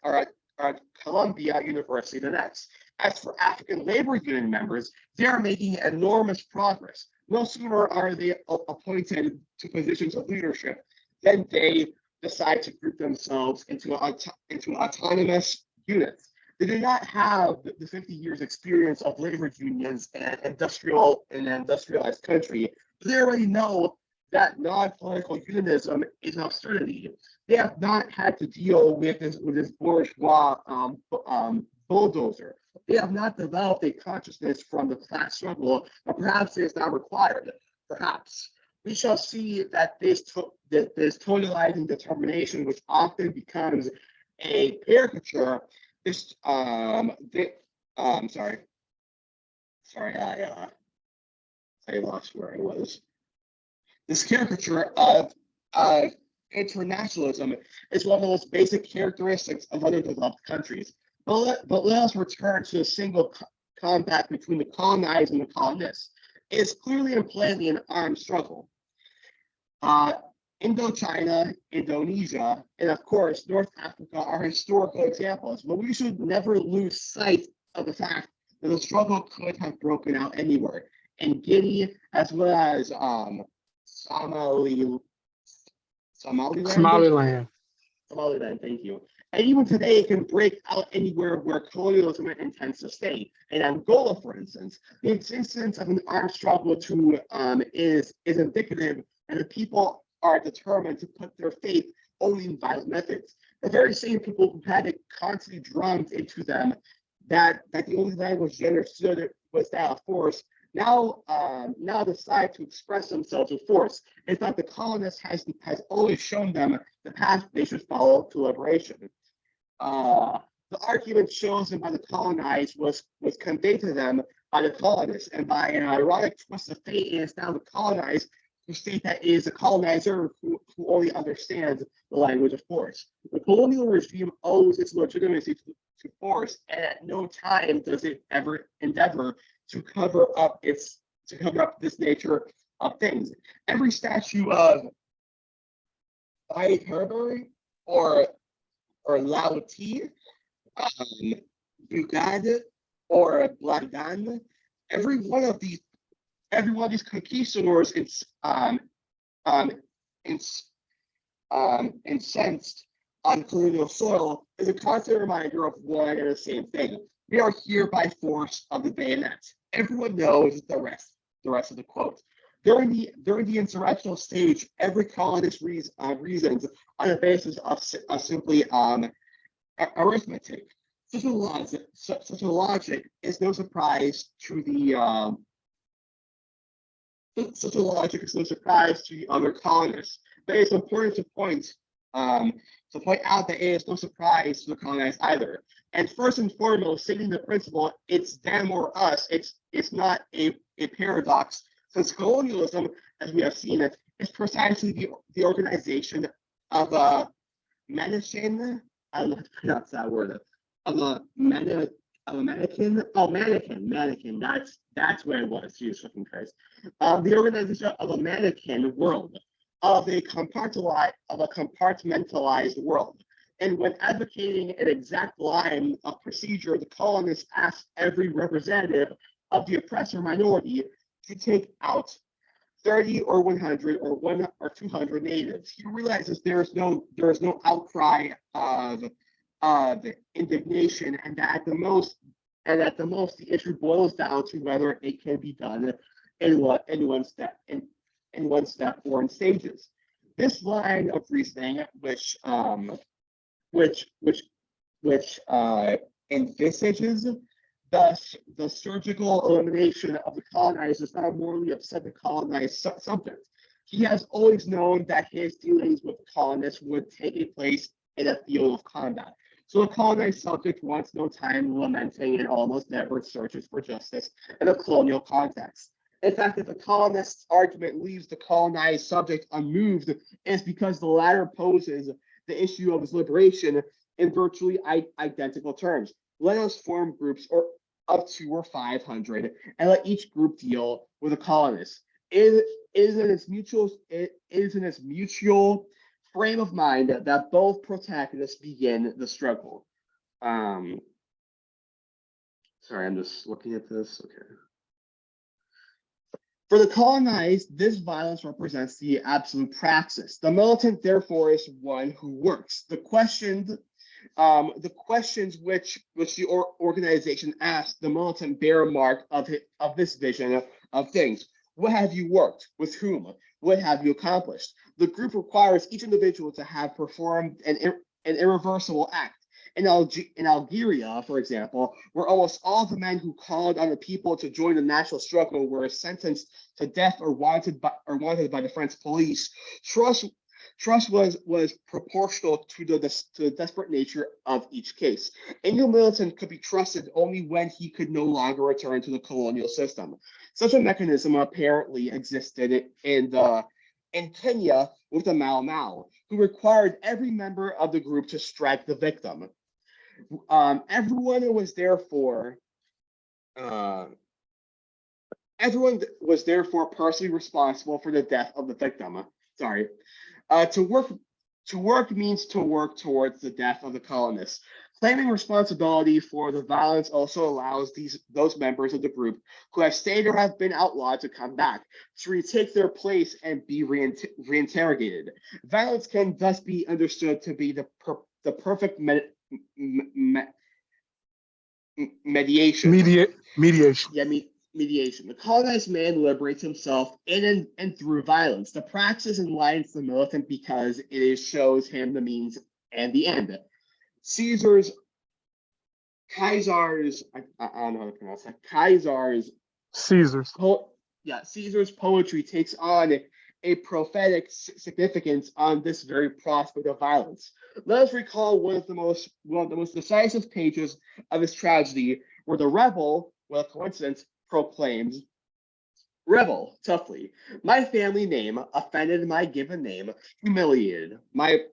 Columbia University the next. As for African labor union members, they are making enormous progress. No sooner are they appointed to positions of leadership than they decide to group themselves into autonomous units. They do not have the 50 years experience of labor unions in an industrialized country. They already know that non-political unionism is an absurdity. They have not had to deal with this bourgeois bulldozer. They have not developed a consciousness from the class struggle, but perhaps it is not required. Perhaps. We shall see that this totalizing determination, which often becomes a caricature, I lost where I was. This caricature of internationalism is one of the most basic characteristics of underdeveloped countries. But let us return to a single combat between the colonized and the colonists. It is clearly and plainly an armed struggle. Indochina, Indonesia, and of course, North Africa are historical examples, but we should never lose sight of the fact that the struggle could have broken out anywhere. In Guinea, as well as Somaliland. Somaliland, thank you. And even today, it can break out anywhere where colonialism intends to stay. In Angola, for instance, the existence of an armed struggle is indicative, and the people are determined to put their faith only in violent methods. The very same people who had it constantly drummed into them that the only language they understood was that of force, now decide to express themselves with force. In fact, the colonist has always shown them the path they should follow to liberation. The argument chosen by the colonized was conveyed to them by the colonists, and by an ironic twist of fate, it is now the colonized who state that it is the colonizer who only understands the language of force. The colonial regime owes its legitimacy to force, and at no time does it ever endeavor to cover up this nature of things. Every statue of Herbury or Lao Ti, Bugad or Bladan, every one of these conquistadors incensed on colonial soil is a constant reminder of one and the same thing. We are here by force of the bayonet. Everyone knows the rest of the quote. During the insurrectional stage, every colonist reasons on the basis of simply arithmetic. Such a logic is no surprise to the other colonists. But it's important to point out that it is no surprise to the colonized either. And first and foremost, stating the principle, it's them or us. It's not a paradox, since colonialism, as we have seen it, is precisely the organization of a mannequin. I don't know how to pronounce that word. Of a mannequin. Oh, mannequin. That's where it was. Jesus fucking Christ. The organization of a mannequin world, of a compartmentalized world. And when advocating an exact line of procedure, the colonists asked every representative of the oppressor minority to take out 30 or 100 or 1 or 200 natives. He realizes there is no outcry of indignation, and that at the most the issue boils down to whether it can be done in one step or in stages. This line of reasoning, which envisages the surgical elimination of the colonized does not morally upset the colonized subject. He has always known that his dealings with the colonists would take place in a field of combat. So the colonized subject wants no time lamenting and almost never searches for justice in a colonial context. In fact, if the colonist's argument leaves the colonized subject unmoved, it's because the latter poses the issue of his liberation in virtually identical terms. Let us form groups of 2 or 500 and let each group deal with a colonist. It is in its mutual frame of mind that both protagonists begin the struggle. Sorry, I'm just looking at this. Okay. For the colonized, this violence represents the absolute praxis. The militant, therefore, is one who works. The questions which the organization asks the militant bear mark of this vision of things. What have you worked? With whom? What have you accomplished? The group requires each individual to have performed an irreversible act. In Algeria, for example, where almost all the men who called on the people to join the national struggle were sentenced to death or wanted by the French police, trust was proportional to the desperate nature of each case. A new militant could be trusted only when he could no longer return to the colonial system. Such a mechanism apparently existed in Kenya with the Mau Mau, who required every member of the group to strike the victim. Everyone was therefore partially responsible for the death of the victim. Sorry. To work means to work towards the death of the colonists. Claiming responsibility for the violence also allows those members of the group who have stayed or have been outlawed to come back, to retake their place and be reinterrogated. Violence can thus be understood to be the perfect mediation. Mediation. Yeah, mediation. The colonized man liberates himself in and through violence. The praxis enlightens the militant because it shows him the means and the end. Caesar's Caesar's poetry takes on a prophetic significance on this very prospect of violence. Let us recall one of the most decisive pages of his tragedy, where the rebel, well, coincidence, proclaims, "Rebel, toughly, my family name, offended my given name, humiliated my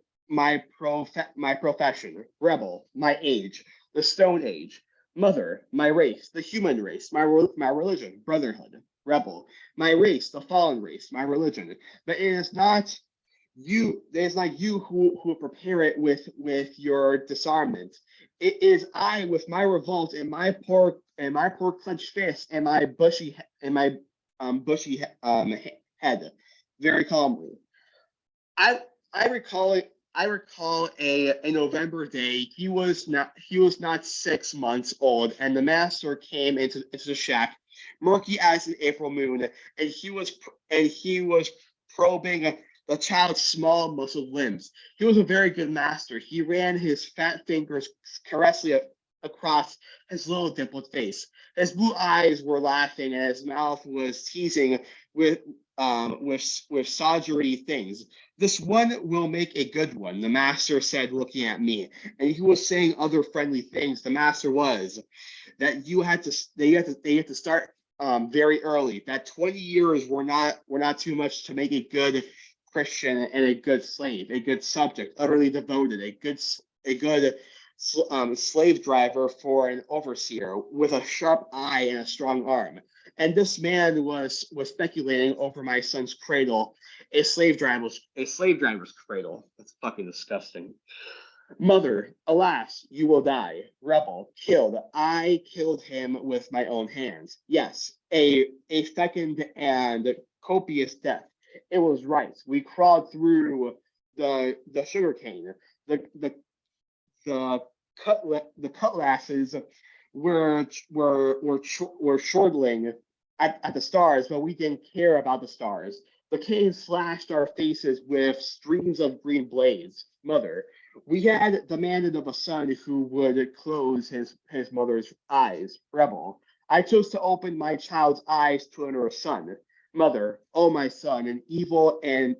profession, rebel, my age, the Stone Age, mother, my race, the human race, my religion, brotherhood, rebel, my race, the fallen race, my religion. But it is not you who prepare it with your disarmament. It is I with my revolt and my poor clenched fist and my bushy head, very calmly. I recall a November day. He was not 6 months old, and the master came into the shack, murky as an April moon, and he was probing the child's small muscled limbs. He was a very good master. He ran his fat fingers caressingly across his little dimpled face. His blue eyes were laughing, and his mouth was teasing with soldiery things. This one will make a good one, the master said, looking at me. And he was saying other friendly things. The master was that you had to start very early. That 20 years were not too much to make a good Christian and a good slave, a good subject, utterly devoted, a good slave driver for an overseer with a sharp eye and a strong arm. And this man was speculating over my son's cradle, a slave driver's cradle. That's fucking disgusting. Mother, alas, you will die. Rebel, killed. I killed him with my own hands. Yes, a fecund and copious death. It was right. We crawled through the sugarcane. The cutlasses were chortling at the stars, but we didn't care about the stars. The cane slashed our faces with streams of green blades. Mother, We had demanded of a son who would close his mother's eyes. Rebel. I chose to open my child's eyes to another son. Mother, oh my son, an evil and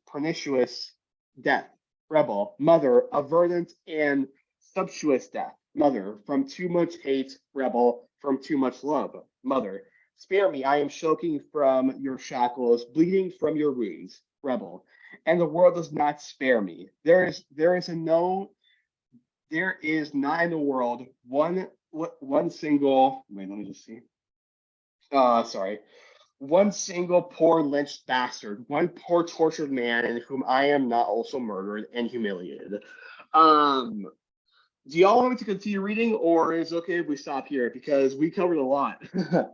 pernicious death. Rebel. Mother, a verdant and sumptuous death. Mother, from too much hate. Rebel, from too much love. Mother, spare me, I am choking from your shackles, bleeding from your wounds. Rebel, and the world does not spare me. There is not in the world one single, wait, let me just see. Sorry. One single poor lynched bastard, one poor tortured man in whom I am not also murdered and humiliated. Do y'all want me to continue reading, or is it okay if we stop here? Because we covered a lot. I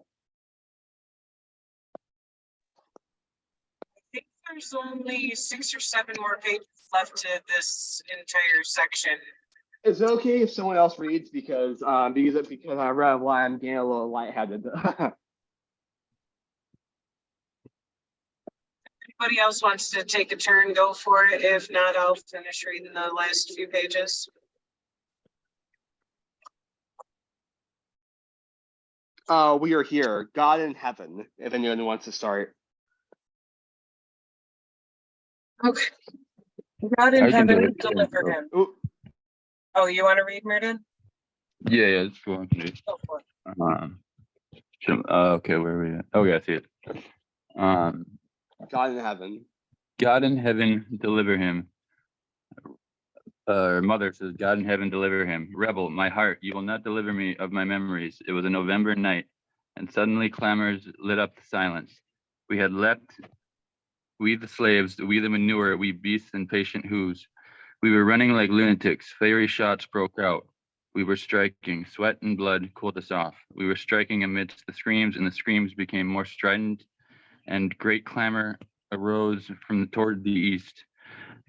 think there's only 6 or 7 more pages left to this entire section. Is it okay if someone else reads? Because I read a lot, I'm getting a little lightheaded. Anybody else wants to take a turn, go for it. If not, I'll finish reading the last few pages. We are here, God in heaven, if anyone wants to start. Okay. God in I can do heaven, it. deliver him. Ooh, Oh, you want to read, Meriden? Yeah, it's cool. Go for it. Okay, where are we at? Oh, yeah, I see it. God in heaven. God in heaven, deliver him. Mother says, God in heaven, deliver him. Rebel, my heart, you will not deliver me of my memories. It was a November night, and suddenly clamors lit up the silence. We had leapt, we the slaves, we the manure, we beasts and patient hooves. We were running like lunatics. Fiery shots broke out. We were striking. Sweat and blood cooled us off. We were striking amidst the screams, and the screams became more strident, and great clamor arose from toward the east.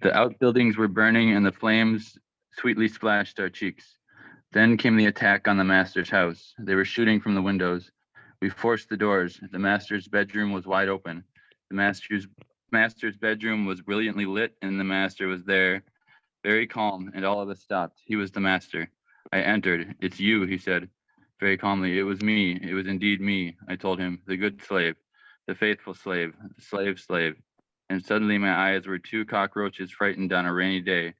The outbuildings were burning, and the flames sweetly splashed our cheeks. Then came the attack on the master's house. They were shooting from the windows. We forced the doors. The master's bedroom was wide open. The master's bedroom was brilliantly lit, and the master was there, very calm, and all of us stopped. He was the master. I entered. It's you, he said, very calmly. It was me. It was indeed me, I told him, the good slave, the faithful slave, the slave. And suddenly my eyes were 2 cockroaches frightened on a rainy day.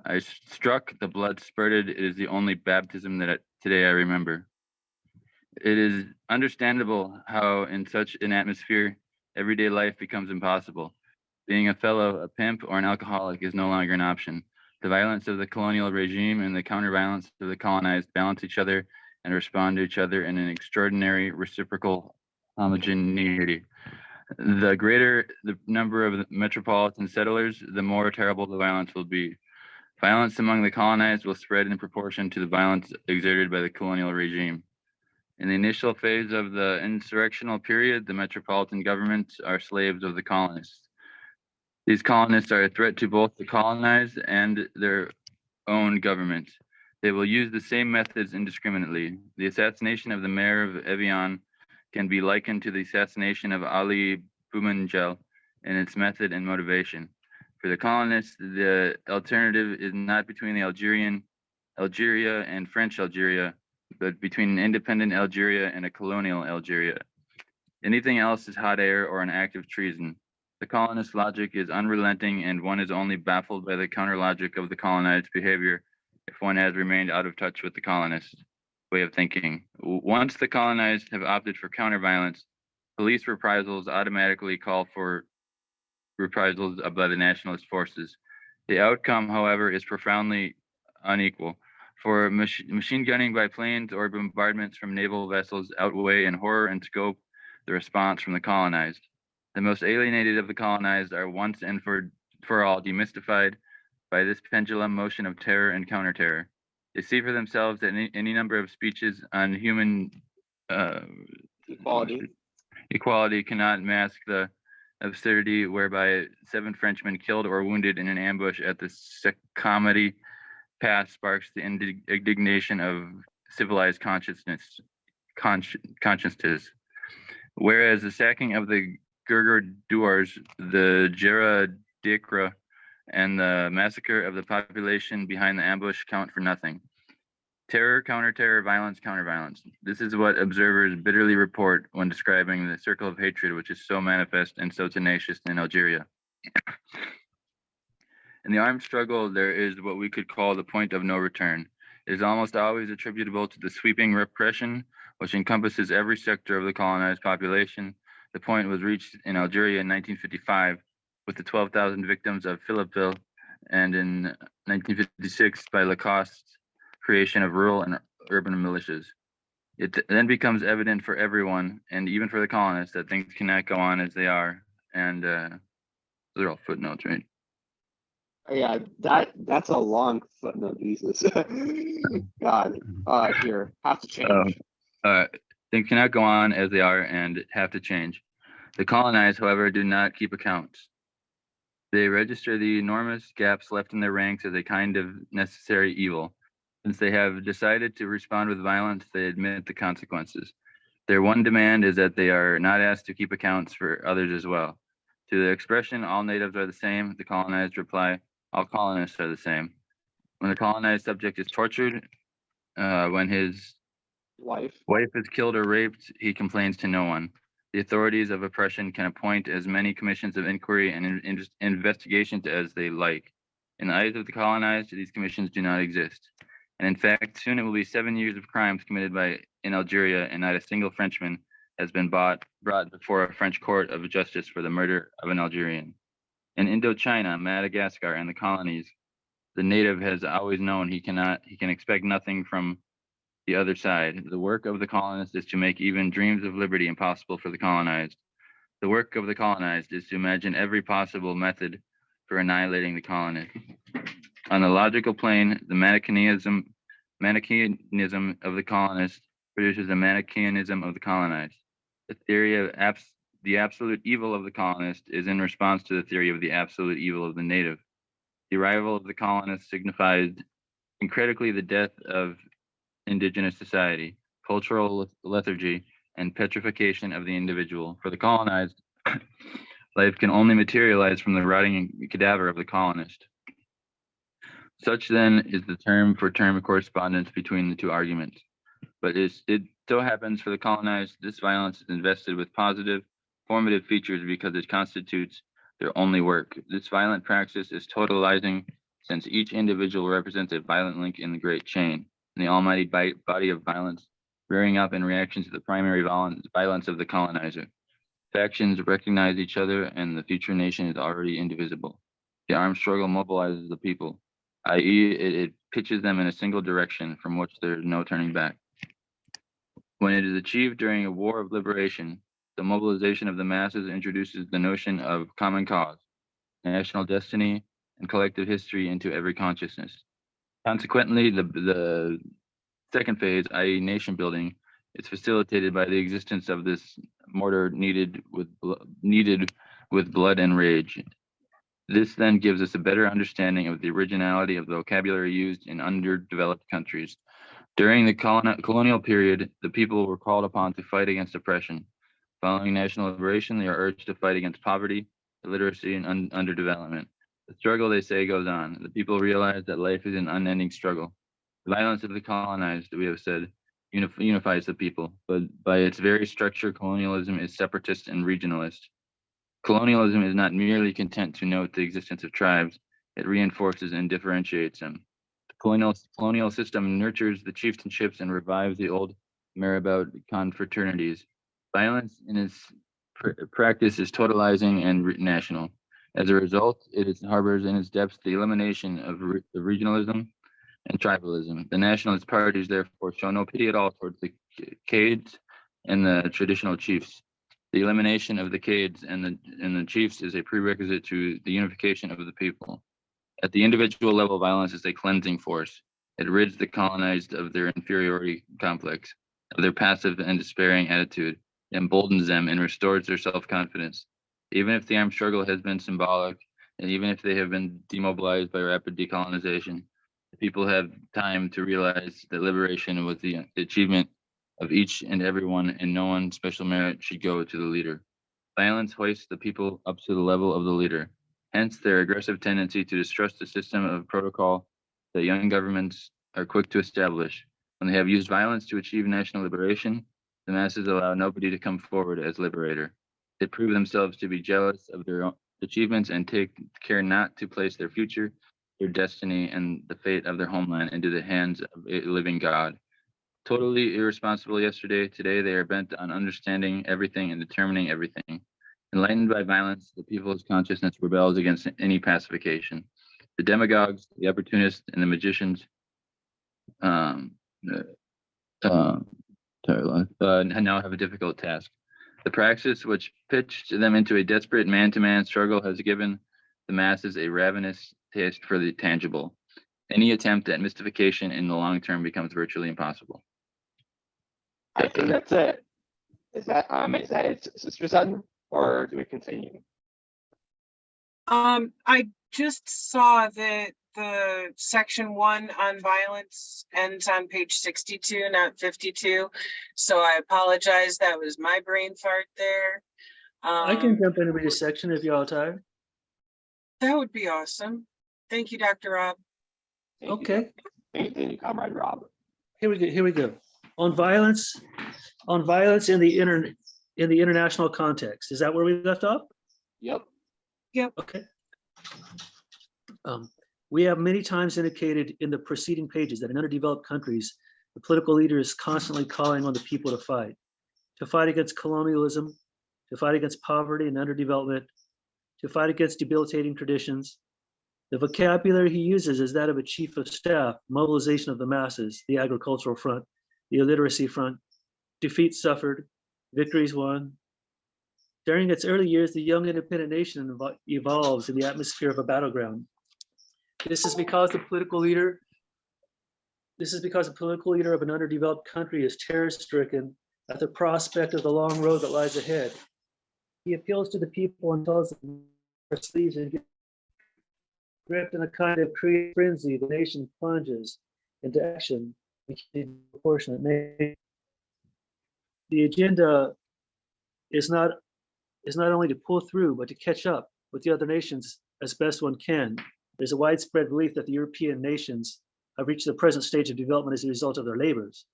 I struck, the blood spurted. It is the only baptism that today I remember. It is understandable how in such an atmosphere, everyday life becomes impossible. Being a fellow, a pimp, or an alcoholic is no longer an option. The violence of the colonial regime and the counter-violence of the colonized balance each other and respond to each other in an extraordinary reciprocal homogeneity. The greater the number of metropolitan settlers, the more terrible the violence will be. Violence among the colonized will spread in proportion to the violence exerted by the colonial regime. In the initial phase of the insurrectional period, the metropolitan governments are slaves of the colonists. These colonists are a threat to both the colonized and their own government. They will use the same methods indiscriminately. The assassination of the mayor of Evian can be likened to the assassination of Ali Boumangel in its method and motivation. For the colonists, the alternative is not between the Algeria and French Algeria, but between an independent Algeria and a colonial Algeria. Anything else is hot air or an act of treason. The colonist logic is unrelenting, and one is only baffled by the counter logic of the colonized behavior if one has remained out of touch with the colonist way of thinking. Once the colonized have opted for counter violence, police reprisals automatically call for reprisals by the nationalist forces. The outcome, however, is profoundly unequal. For machine gunning by planes or bombardments from naval vessels outweigh in horror and scope the response from the colonized. The most alienated of the colonized are once and for all demystified by this pendulum motion of terror and counter-terror. They see for themselves that any number of speeches on human equality cannot mask the absurdity whereby 7 Frenchmen killed or wounded in an ambush at the Secomedy Pass sparks the indignation of civilized consciousnesses. Whereas the sacking of the Gurgur Duars, the Jera Dikra, and the massacre of the population behind the ambush count for nothing. Terror, counter-terror, violence, counter-violence. This is what observers bitterly report when describing the circle of hatred which is so manifest and so tenacious in Algeria. In the armed struggle, there is what we could call the point of no return. It is almost always attributable to the sweeping repression which encompasses every sector of the colonized population. The point was reached in Algeria in 1955 with the 12,000 victims of Philippeville, and in 1956 by Lacoste's creation of rural and urban militias. It then becomes evident for everyone, and even for the colonists, that things cannot go on as they are. And they're all footnotes, right? Yeah, that's a long footnote, Jesus. God, here, have to change. Things cannot go on as they are and have to change. The colonized, however, do not keep accounts. They register the enormous gaps left in their ranks as a kind of necessary evil. Since they have decided to respond with violence, they admit the consequences. Their one demand is that they are not asked to keep accounts for others as well. To the expression, all natives are the same, the colonized reply, all colonists are the same. When the colonized subject is tortured, when his Wife is killed or raped, he complains to no one. The authorities of oppression can appoint as many commissions of inquiry and investigations as they like. In the eyes of the colonized, these commissions do not exist. And in fact, soon it will be 7 years of crimes committed in Algeria, and not a single Frenchman has been brought before a French court of justice for the murder of an Algerian. In Indochina, Madagascar, and the colonies, the native has always known he can expect nothing from the other side. The work of the colonist is to make even dreams of liberty impossible for the colonized. The work of the colonized is to imagine every possible method for annihilating the colonist. On the logical plane, the Manichaeism of the colonist produces a Manichaeism of the colonized. The theory of the absolute evil of the colonist is in response to the theory of the absolute evil of the native. The arrival of the colonist signifies critically the death of indigenous society, cultural lethargy, and petrification of the individual. For the colonized, life can only materialize from the rotting cadaver of the colonist. Such then is the term-for-term correspondence between the two arguments. But it so happens for the colonized, this violence is invested with positive, formative features because it constitutes their only work. This violent praxis is totalizing, since each individual represents a violent link in the great chain, in the almighty body of violence, rearing up in reaction to the primary violence of the colonizer. Factions recognize each other, and the future nation is already indivisible. The armed struggle mobilizes the people, i.e., it pitches them in a single direction from which there is no turning back. When it is achieved during a war of liberation, the mobilization of the masses introduces the notion of common cause, national destiny, and collective history into every consciousness. Consequently, the second phase, i.e. nation building, is facilitated by the existence of this mortar needed with blood and rage. This then gives us a better understanding of the originality of the vocabulary used in underdeveloped countries. During the colonial period, the people were called upon to fight against oppression. Following national liberation, they are urged to fight against poverty, illiteracy, and underdevelopment. The struggle, they say, goes on. The people realize that life is an unending struggle. The violence of the colonized, we have said, unifies the people, but by its very structure, colonialism is separatist and regionalist. Colonialism is not merely content to note the existence of tribes, it reinforces and differentiates them. The colonial system nurtures the chieftainships and revives the old marabout confraternities. Violence in its practice is totalizing and national. As a result, it harbors in its depths the elimination of regionalism and tribalism. The nationalist parties, therefore, show no pity at all towards the Cades and the traditional chiefs. The elimination of the Cades and the chiefs is a prerequisite to the unification of the people. At the individual level, violence is a cleansing force. It rids the colonized of their inferiority complex, of their passive and despairing attitude, emboldens them, and restores their self-confidence. Even if the armed struggle has been symbolic, and even if they have been demobilized by rapid decolonization, the people have time to realize that liberation was the achievement of each and every one, and no one's special merit should go to the leader. Violence hoists the people up to the level of the leader. hence their aggressive tendency to distrust the system of protocol that young governments are quick to establish. When they have used violence to achieve national liberation, the masses allow nobody to come forward as liberator. They prove themselves to be jealous of their own achievements and take care not to place their future, their destiny, and the fate of their homeland into the hands of a living God. Totally irresponsible yesterday, today they are bent on understanding everything and determining everything. Enlightened by violence, the people's consciousness rebels against any pacification. The demagogues, the opportunists, and the magicians now have a difficult task. The praxis which pitched them into a desperate man-to-man struggle has given the masses a ravenous taste for the tangible. Any attempt at mystification in the long term becomes virtually impossible. I think that's it. Is that it, Sister Sutton, or do we continue? I just saw that the section 1 on violence ends on page 62, not 52. So I apologize. That was my brain fart there. I can jump in and read a section if you're all tired. That would be awesome. Thank you, Dr. Rob. Thank you. Okay, Thank you, Comrade Rob. here we go. On violence in the international context. Is that where we left off? Yep. Okay. We have many times indicated in the preceding pages that in underdeveloped countries, the political leader is constantly calling on the people to fight against colonialism, to fight against poverty and underdevelopment, to fight against debilitating traditions. The vocabulary he uses is that of a chief of staff, mobilization of the masses, the agricultural front, the illiteracy front, defeats suffered, victories won. During its early years, the young independent nation evolves in the atmosphere of a battleground. This is because the political leader of an underdeveloped country is terror-stricken at the prospect of the long road that lies ahead. He appeals to the people and tells them their sleeves and get gripped in a kind of creative frenzy. The nation plunges into action in proportionate measure. The agenda is not only to pull through, but to catch up with the other nations as best one can. There's a widespread belief that the European nations have reached the present stage of development as a result of their labors.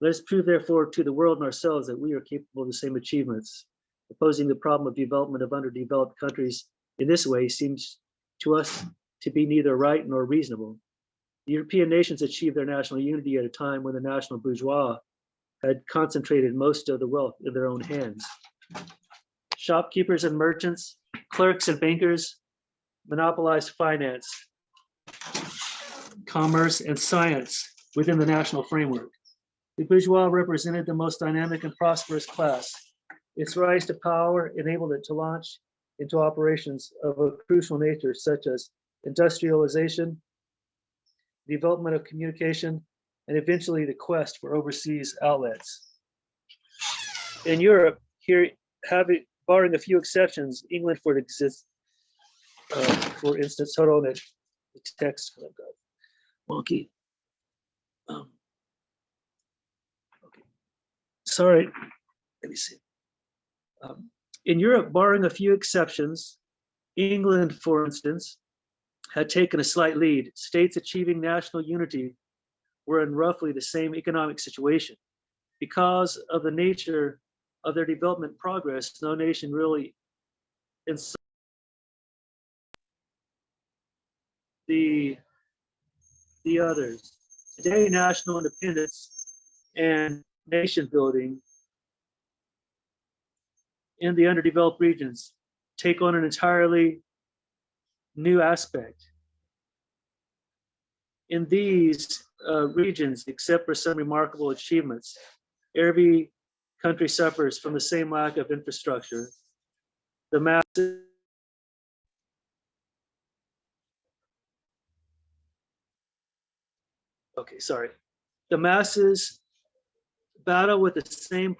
Let us prove, therefore, to the world and ourselves that we are capable of the same achievements. Opposing the problem of development of underdeveloped countries in this way seems to us to be neither right nor reasonable. The European nations achieved their national unity at a time when the national bourgeois had concentrated most of the wealth in their own hands. Shopkeepers and merchants, clerks and bankers monopolized finance, commerce, and science within the national framework. The bourgeois represented the most dynamic and prosperous class. Its rise to power enabled it to launch into operations of a crucial nature, such as industrialization, development of communication, and eventually the quest for overseas outlets. In Europe, here, barring a few exceptions, England, for instance, hold on, the text got wonky. Okay, sorry, let me see. In Europe, barring a few exceptions, England, for instance, had taken a slight lead. States achieving national unity were in roughly the same economic situation. Because of the nature of their development progress, no nation really the others. Today, national independence and nation building in the underdeveloped regions take on an entirely new aspect. In these regions, except for some remarkable achievements, every country suffers from the same lack of infrastructure. The masses The masses battle with the same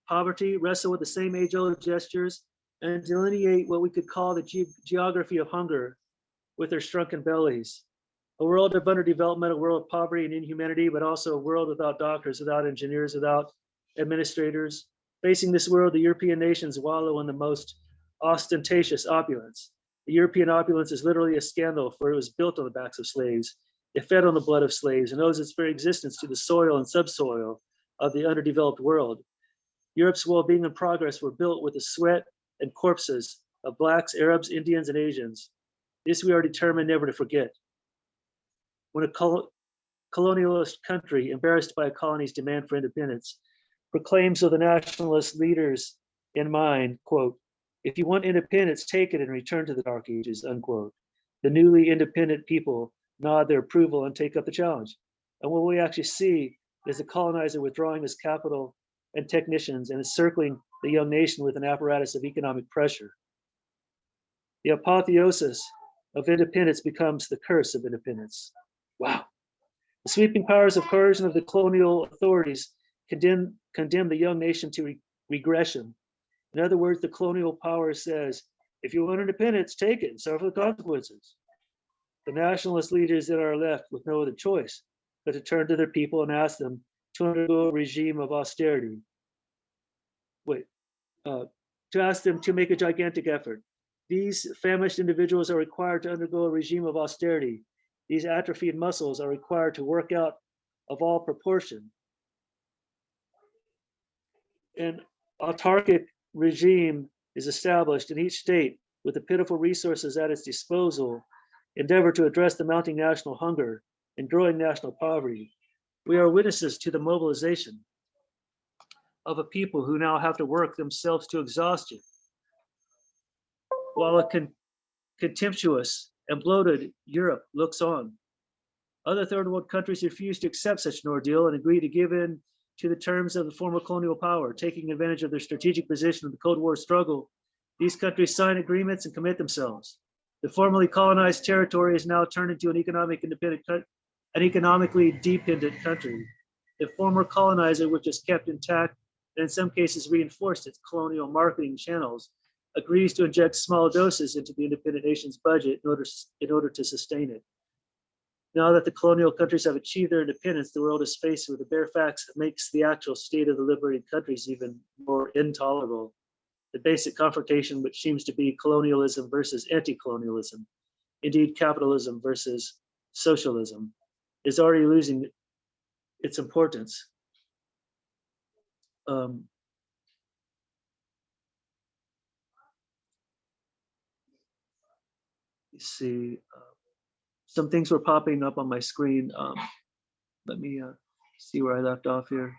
poverty, wrestle with the same age-old gestures, and delineate what we could call the geography of hunger with their shrunken bellies. A world of underdevelopment, a world of poverty and inhumanity, but also a world without doctors, without engineers, without administrators. Facing this world, the European nations wallow in the most ostentatious opulence. The European opulence is literally a scandal, for it was built on the backs of slaves. It fed on the blood of slaves and owes its very existence to the soil and subsoil of the underdeveloped world. Europe's well-being and progress were built with the sweat and corpses of Blacks, Arabs, Indians, and Asians. This we are determined never to forget. When a colonialist country, embarrassed by a colony's demand for independence, proclaims with the nationalist leaders in mind, quote, "If you want independence, take it and return to the Dark Ages," unquote. The newly independent people nod their approval and take up the challenge. And what we actually see is the colonizer withdrawing his capital and technicians and encircling the young nation with an apparatus of economic pressure. The apotheosis of independence becomes the curse of independence. Wow. The sweeping powers of coercion of the colonial authorities condemn the young nation to regression. In other words, the colonial power says, if you want independence, take it and suffer the consequences. The nationalist leaders then are left with no other choice but to turn to their people and ask them to undergo a regime of austerity. To ask them to make a gigantic effort. These famished individuals are required to undergo a regime of austerity. These atrophied muscles are required to work out of all proportion. An autarkic regime is established in each state with the pitiful resources at its disposal, endeavor to address the mounting national hunger and growing national poverty. We are witnesses to the mobilization of a people who now have to work themselves to exhaustion, while a contemptuous and bloated Europe looks on. Other third world countries refuse to accept such an ordeal and agree to give in to the terms of the former colonial power, taking advantage of their strategic position in the Cold War struggle. These countries sign agreements and commit themselves. The formerly colonized territory is now turned into an economically dependent country. The former colonizer, which is kept intact and in some cases reinforced its colonial marketing channels, agrees to inject small doses into the independent nation's budget in order to sustain it. Now that the colonial countries have achieved their independence, the world is faced with the bare facts that makes the actual state of the liberated countries even more intolerable. The basic confrontation, which seems to be colonialism versus anti-colonialism, indeed capitalism versus socialism, is already losing its importance. You see, some things were popping up on my screen. Let me see where I left off here.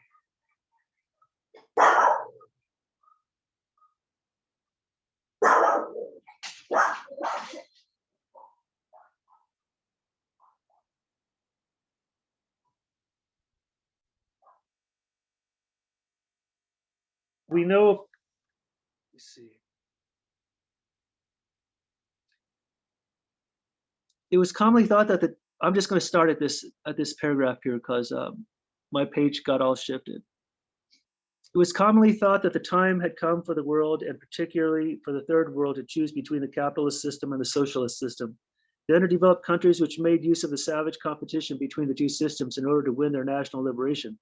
We know, let's see. It was commonly thought that I'm just going to start at this paragraph here because my page got all shifted. It was commonly thought that the time had come for the world, and particularly for the third world, to choose between the capitalist system and the socialist system. The underdeveloped countries, which made use of the savage competition between the two systems in order to win their national liberation,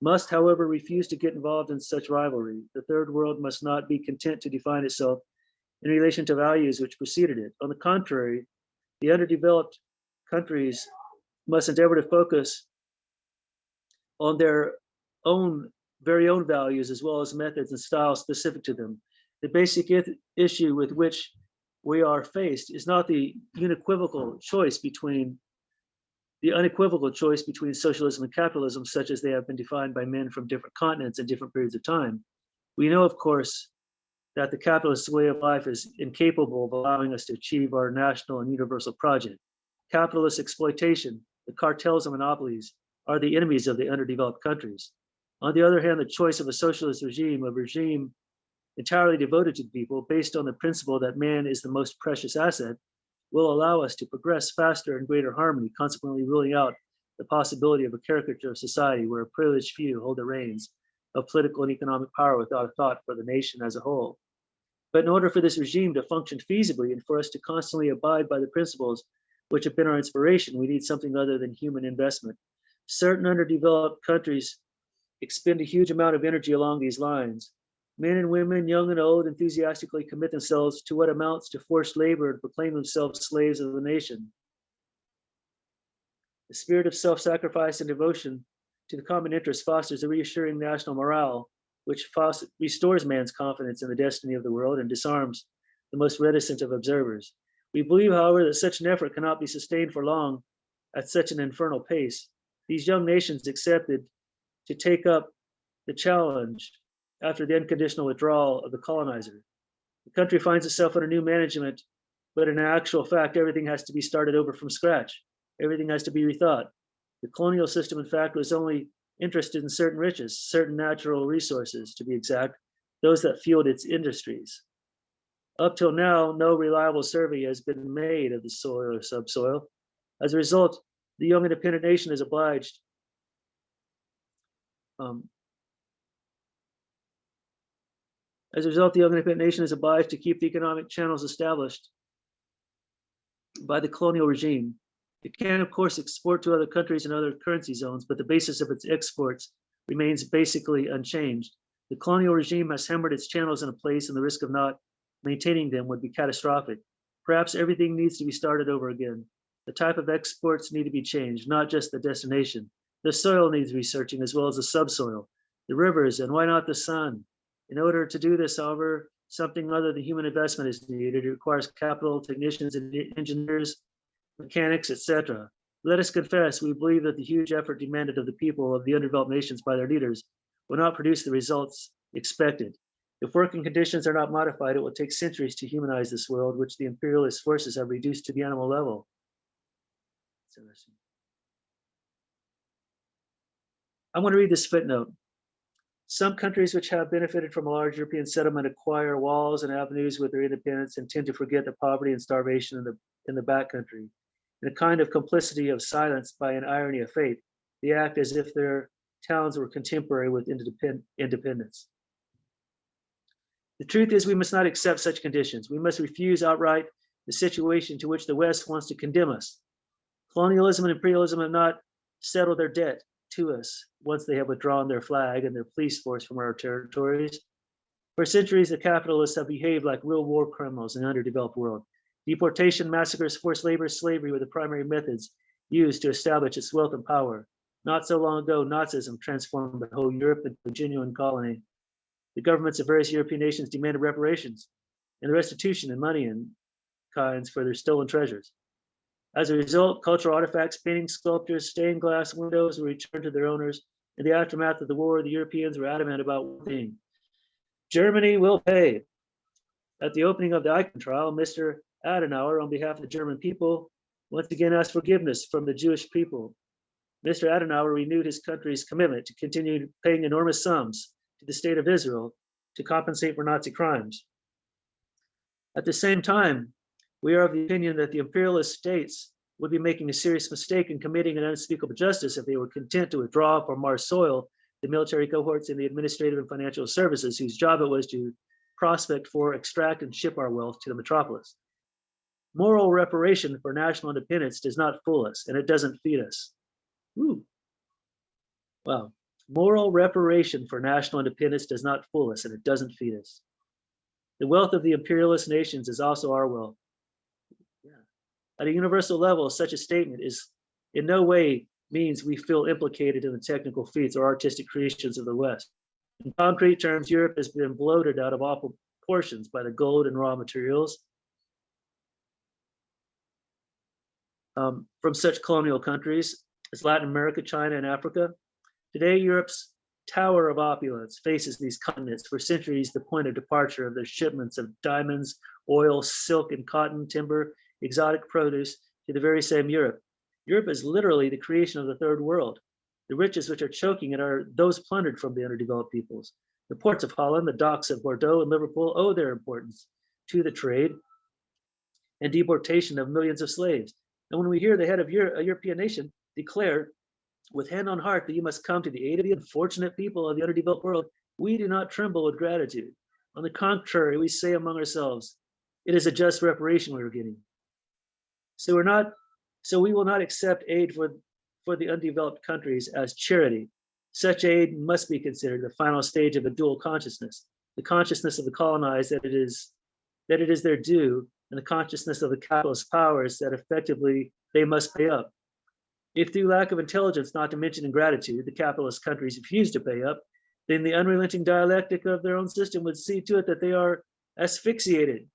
must, however, refuse to get involved in such rivalry. The third world must not be content to define itself in relation to values which preceded it. On the contrary, the underdeveloped countries must endeavor to focus on their very own values as well as methods and styles specific to them. The basic issue with which we are faced is not the unequivocal choice between socialism and capitalism, such as they have been defined by men from different continents at different periods of time. We know, of course, that the capitalist way of life is incapable of allowing us to achieve our national and universal project. Capitalist exploitation, the cartels and monopolies, are the enemies of the underdeveloped countries. On the other hand, the choice of a socialist regime, a regime entirely devoted to the people, based on the principle that man is the most precious asset, will allow us to progress faster and greater harmony, consequently ruling out the possibility of a caricature of society where a privileged few hold the reins of political and economic power without a thought for the nation as a whole. But in order for this regime to function feasibly and for us to constantly abide by the principles which have been our inspiration, we need something other than human investment. Certain underdeveloped countries expend a huge amount of energy along these lines. Men and women, young and old, enthusiastically commit themselves to what amounts to forced labor and proclaim themselves slaves of the nation. The spirit of self-sacrifice and devotion to the common interest fosters a reassuring national morale, which restores man's confidence in the destiny of the world and disarms the most reticent of observers. We believe, however, that such an effort cannot be sustained for long at such an infernal pace. These young nations accepted to take up the challenge after the unconditional withdrawal of the colonizer. The country finds itself under new management, but in actual fact, everything has to be started over from scratch. Everything has to be rethought. The colonial system, in fact, was only interested in certain riches, certain natural resources, to be exact, those that fueled its industries. Up till now, no reliable survey has been made of the soil or subsoil. As a result, the young independent nation is obliged to keep the economic channels established by the colonial regime. It can, of course, export to other countries and other currency zones, but the basis of its exports remains basically unchanged. The colonial regime has hammered its channels into place, and the risk of not maintaining them would be catastrophic. Perhaps everything needs to be started over again. The type of exports need to be changed, not just the destination. The soil needs researching as well as the subsoil, the rivers, and why not the sun? In order to do this, however, something other than human investment is needed. It requires capital, technicians, and engineers, mechanics, etc. Let us confess, we believe that the huge effort demanded of the people of the underdeveloped nations by their leaders will not produce the results expected. If working conditions are not modified, it will take centuries to humanize this world, which the imperialist forces have reduced to the animal level. It's interesting. I'm going to read this footnote. Some countries which have benefited from a large European settlement acquire walls and avenues with their independence and tend to forget the poverty and starvation in the backcountry. In a kind of complicity of silence by an irony of fate, they act as if their towns were contemporary with independence. The truth is, we must not accept such conditions. We must refuse outright the situation to which the West wants to condemn us. Colonialism and imperialism have not settled their debt to us once they have withdrawn their flag and their police force from our territories. For centuries, the capitalists have behaved like real war criminals in the underdeveloped world. Deportation, massacres, forced labor, slavery were the primary methods used to establish its wealth and power. Not so long ago, Nazism transformed the whole Europe into a genuine colony. The governments of various European nations demanded reparations and the restitution in money and kinds for their stolen treasures. As a result, cultural artifacts, paintings, sculptures, stained glass windows were returned to their owners. In the aftermath of the war, the Europeans were adamant about one thing: Germany will pay. At the opening of the Eichen trial, Mr. Adenauer, on behalf of the German people, once again asked forgiveness from the Jewish people. Mr. Adenauer renewed his country's commitment to continue paying enormous sums to the state of Israel to compensate for Nazi crimes. At the same time, we are of the opinion that the imperialist states would be making a serious mistake in committing an unspeakable justice if they were content to withdraw from our soil the military cohorts and the administrative and financial services whose job it was to prospect for, extract, and ship our wealth to the metropolis. Moral reparation for national independence does not fool us, and it doesn't feed us. Ooh. Wow. Moral reparation for national independence does not fool us, and it doesn't feed us. The wealth of the imperialist nations is also our wealth. Yeah. At a universal level, such a statement is in no way means we feel implicated in the technical feats or artistic creations of the West. In concrete terms, Europe has been bloated out of all proportions by the gold and raw materials from such colonial countries as Latin America, China, and Africa. Today, Europe's tower of opulence faces these continents for centuries, the point of departure of their shipments of diamonds, oil, silk, and cotton, timber, exotic produce to the very same Europe. Europe is literally the creation of the third world. The riches which are choking it are those plundered from the underdeveloped peoples. The ports of Holland, the docks of Bordeaux and Liverpool owe their importance to the trade and deportation of millions of slaves. And when we hear the head of a European nation declare with hand on heart that you must come to the aid of the unfortunate people of the underdeveloped world, we do not tremble with gratitude. On the contrary, we say among ourselves, it is a just reparation we are getting. So we will not accept aid for the undeveloped countries as charity. Such aid must be considered the final stage of a dual consciousness. the consciousness of the colonized that it is their due, and the consciousness of the capitalist powers that effectively they must pay up. If through lack of intelligence, not to mention ingratitude, the capitalist countries refuse to pay up, then the unrelenting dialectic of their own system would see to it that they are asphyxiated.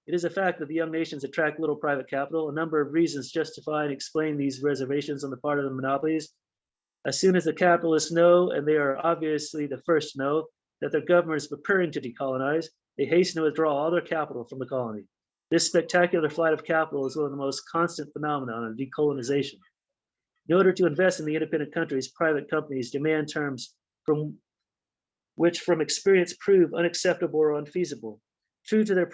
It is a fact that the young nations attract little private capital. A number of reasons justify and explain these reservations on the part of the monopolies. As soon as the capitalists know, and they are obviously the first to know, that their government is preparing to decolonize, they hasten to withdraw all their capital from the colony. This spectacular flight of capital is one of the most constant phenomena of decolonization. In order to invest in the independent countries, private companies demand terms which from experience prove unacceptable or unfeasible. True to their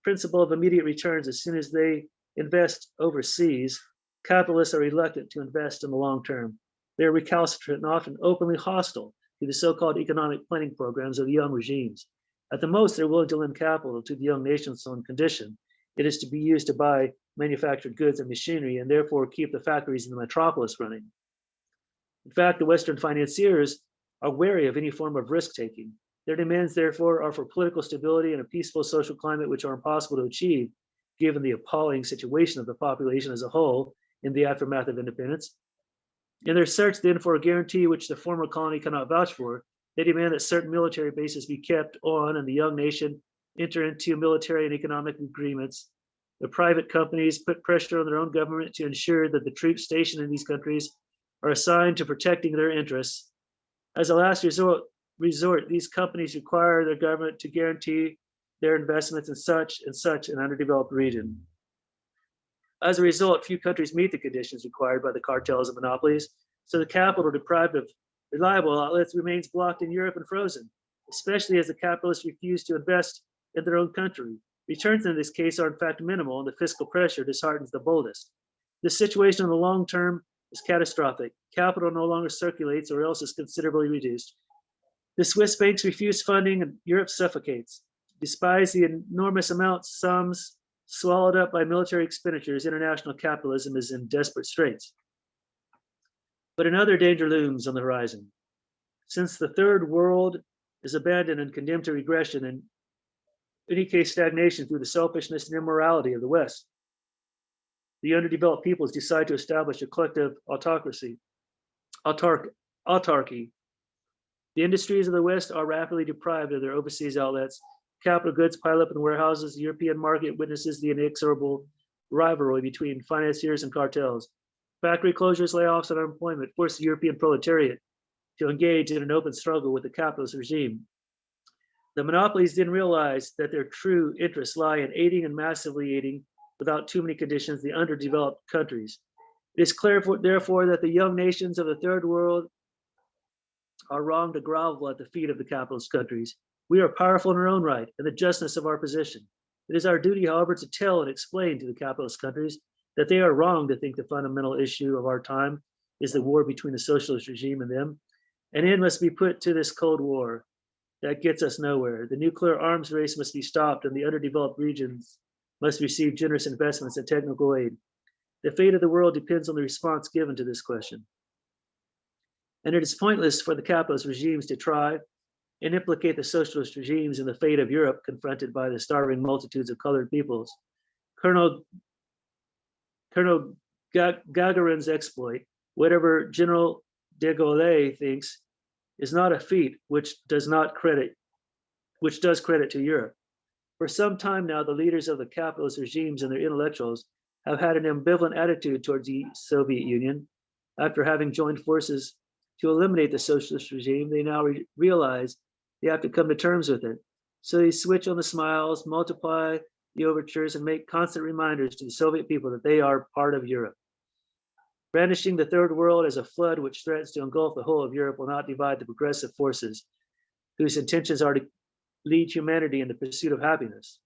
principle of immediate returns as soon as they invest overseas, capitalists are reluctant to invest in the long term. They are recalcitrant and often openly hostile to the so-called economic planning programs of the young regimes. At the most, they're willing to lend capital to the young nations on condition it is to be used to buy manufactured goods and machinery and therefore keep the factories in the metropolis running. In fact, the Western financiers are wary of any form of risk-taking. Their demands, therefore, are for political stability and a peaceful social climate which are impossible to achieve given the appalling situation of the population as a whole in the aftermath of independence. In their search, then, for a guarantee which the former colony cannot vouch for, they demand that certain military bases be kept on and the young nation enter into military and economic agreements. The private companies put pressure on their own government to ensure that the troops stationed in these countries are assigned to protecting their interests. As a last resort, these companies require their government to guarantee their investments in such and such an underdeveloped region. As a result, few countries meet the conditions required by the cartels and monopolies, so the capital deprived of reliable outlets remains blocked in Europe and frozen, especially as the capitalists refuse to invest in their own country. Returns in this case are in fact minimal, and the fiscal pressure disheartens the boldest. This situation in the long term is catastrophic. Capital no longer circulates or else is considerably reduced. The Swiss banks refuse funding and Europe suffocates. Despite the enormous sums swallowed up by military expenditures, international capitalism is in desperate straits. But another danger looms on the horizon. Since the third world is abandoned and condemned to regression, and in any case stagnation through the selfishness and immorality of the West, the underdeveloped peoples decide to establish a collective autarky. The industries of the West are rapidly deprived of their overseas outlets. Capital goods pile up in warehouses. The European market witnesses the inexorable rivalry between financiers and cartels. Factory closures, layoffs, and unemployment force the European proletariat to engage in an open struggle with the capitalist regime. The monopolies didn't realize that their true interests lie in aiding and massively aiding, without too many conditions, the underdeveloped countries. It is clear, therefore, that the young nations of the third world are wrong to grovel at the feet of the capitalist countries. We are powerful in our own right and the justness of our position. It is our duty, however, to tell and explain to the capitalist countries that they are wrong to think the fundamental issue of our time is the war between the socialist regime and them. An end must be put to this Cold War that gets us nowhere. The nuclear arms race must be stopped, and the underdeveloped regions must receive generous investments and technical aid. The fate of the world depends on the response given to this question. And it is pointless for the capitalist regimes to try and implicate the socialist regimes in the fate of Europe confronted by the starving multitudes of colored peoples. Colonel Gagarin's exploit, whatever General de Gaulle thinks, is not a feat which does credit to Europe. For some time now, the leaders of the capitalist regimes and their intellectuals have had an ambivalent attitude towards the Soviet Union. After having joined forces to eliminate the socialist regime, they now realize they have to come to terms with it. So they switch on the smiles, multiply the overtures, and make constant reminders to the Soviet people that they are part of Europe. Brandishing the third world as a flood which threatens to engulf the whole of Europe will not divide the progressive forces whose intentions are to lead humanity in the pursuit of happiness.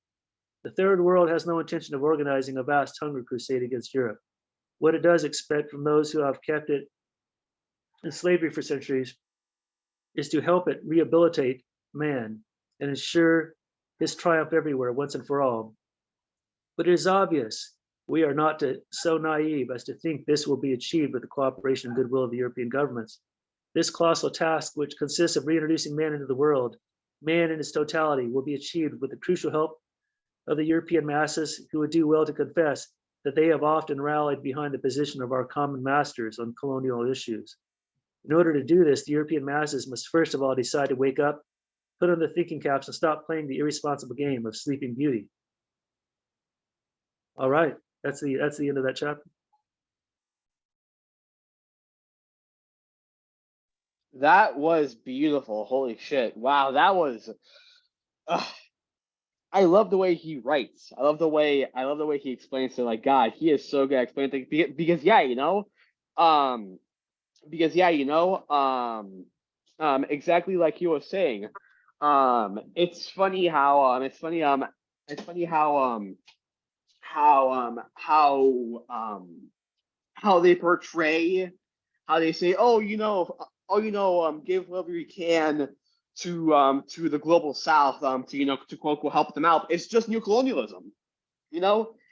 The third world has no intention of organizing a vast hunger crusade against Europe. What it does expect from those who have kept it in slavery for centuries is to help it rehabilitate man and ensure his triumph everywhere once and for all. But it is obvious we are not so naive as to think this will be achieved with the cooperation and goodwill of the European governments. This colossal task, which consists of reintroducing man into the world, man in its totality will be achieved with the crucial help of the European masses, who would do well to confess that they have often rallied behind the position of our common masters on colonial issues. In order to do this, the European masses must first of all decide to wake up, put on their thinking caps, and stop playing the irresponsible game of Sleeping Beauty. All right, that's the end of that chapter. That was beautiful. Holy shit. Wow, that was I love the way he writes. I love the way he explains it. Like, God, he is so good at explaining things because yeah, exactly like he was saying. It's funny how how they portray, how they say, give whatever you can to the global South, to quote unquote help them out. It's just new colonialism,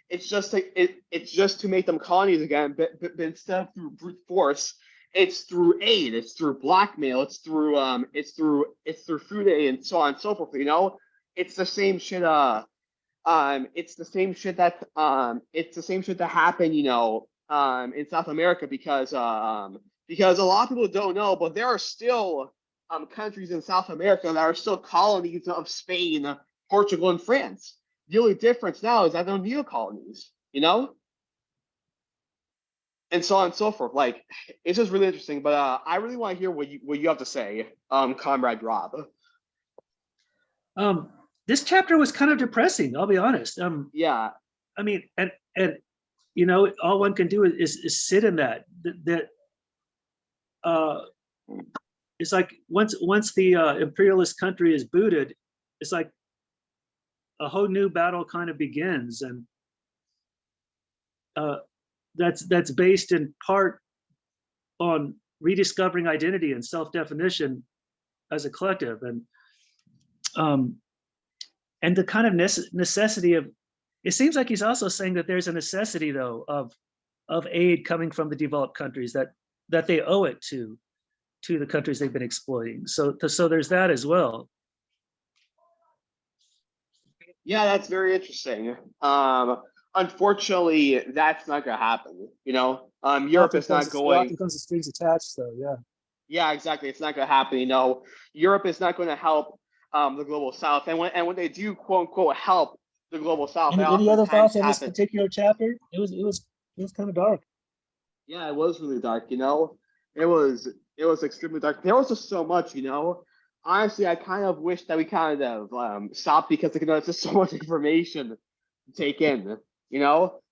It's just it's just to make them colonies again, but instead of through brute force, it's through aid, it's through blackmail, it's through food aid and so on and so forth. It's the same shit. It's the same shit that happened, in South America because a lot of people don't know, but there are still countries in South America that are still colonies of Spain, Portugal, and France. The only difference now is that they're neo-colonies, and so on and so forth. Like, it's just really interesting. But I really want to hear what you have to say, Comrade Rob. This chapter was kind of depressing, I'll be honest. Yeah. I mean, and all one can do is sit in that. It's like once the imperialist country is booted, it's like a whole new battle kind of begins, and that's based in part on rediscovering identity and self-definition as a collective, and the kind of necessity of. It seems like he's also saying that there's a necessity, though, of aid coming from the developed countries, that they owe it to the countries they've been exploiting. So there's that as well. Yeah, that's very interesting. Unfortunately, that's not gonna happen. Europe is not going. Often comes to strings attached, though. Yeah. Yeah, exactly. It's not gonna happen. Europe is not going to help the global South, and when they do quote unquote help the global South, Any other thoughts on this particular chapter? It was kind of dark. Yeah, it was really dark. It was extremely dark. There was just so much. Honestly, I kind of wish that we kind of stopped because it's just so much information to take in.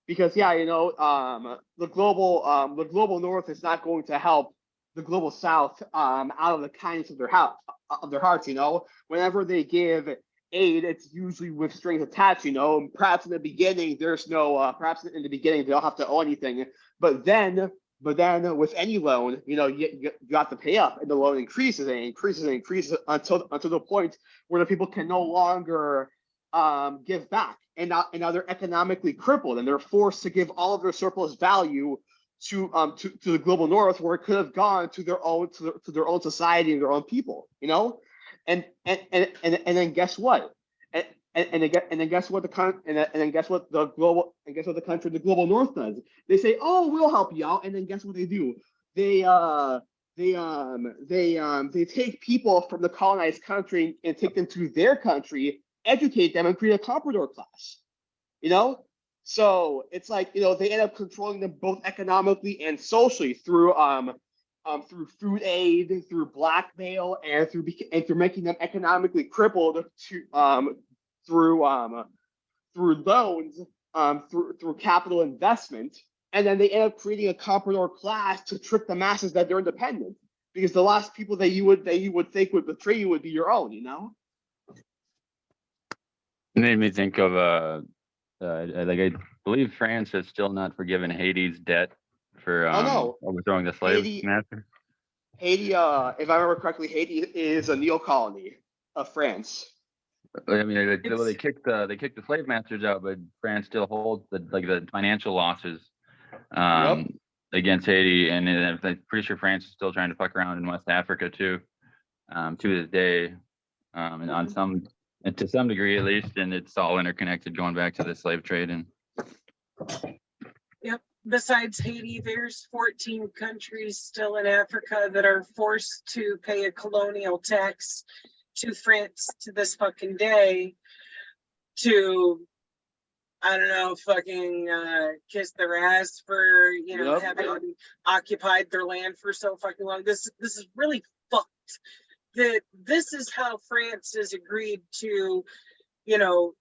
Because the global North is not going to help the global South out of the kindness of their hearts. Whenever they give aid, it's usually with strings attached. Perhaps in the beginning there's no perhaps in the beginning they don't have to owe anything, but then with any loan, you have to pay up, and the loan increases and increases and increases until the point where the people can no longer give back, and now they're economically crippled, and they're forced to give all of their surplus value to the global North, where it could have gone to their own society and their own people, and then guess what? And then guess what the global North does? They say, "Oh, we'll help you out," and then guess what they do? They take people from the colonized country and take them to their country, educate them, and create a comprador class. So it's like they end up controlling them both economically and socially through food aid, through blackmail, and through making them economically crippled through loans, through capital investment, and then they end up creating a comprador class to trick the masses that they're independent, because the last people that you would think would betray you would be your own. It made me think of I believe France has still not forgiven Haiti's debt for overthrowing the slave master. Haiti, if I remember correctly, Haiti is a neo-colony of France. I mean, they kicked the slave masters out, but France still holds the financial losses against Haiti, and I'm pretty sure France is still trying to fuck around in West Africa too, to this day. And on some, and to some degree at least, and it's all interconnected going back to the slave trade. And Yep. Besides Haiti, there's 14 countries still in Africa that are forced to pay a colonial tax to France to this fucking day to, I don't know, fucking kiss their ass for, you know, Yep. having occupied their land for so fucking long. This is really fucked. This is how France has agreed to, you know,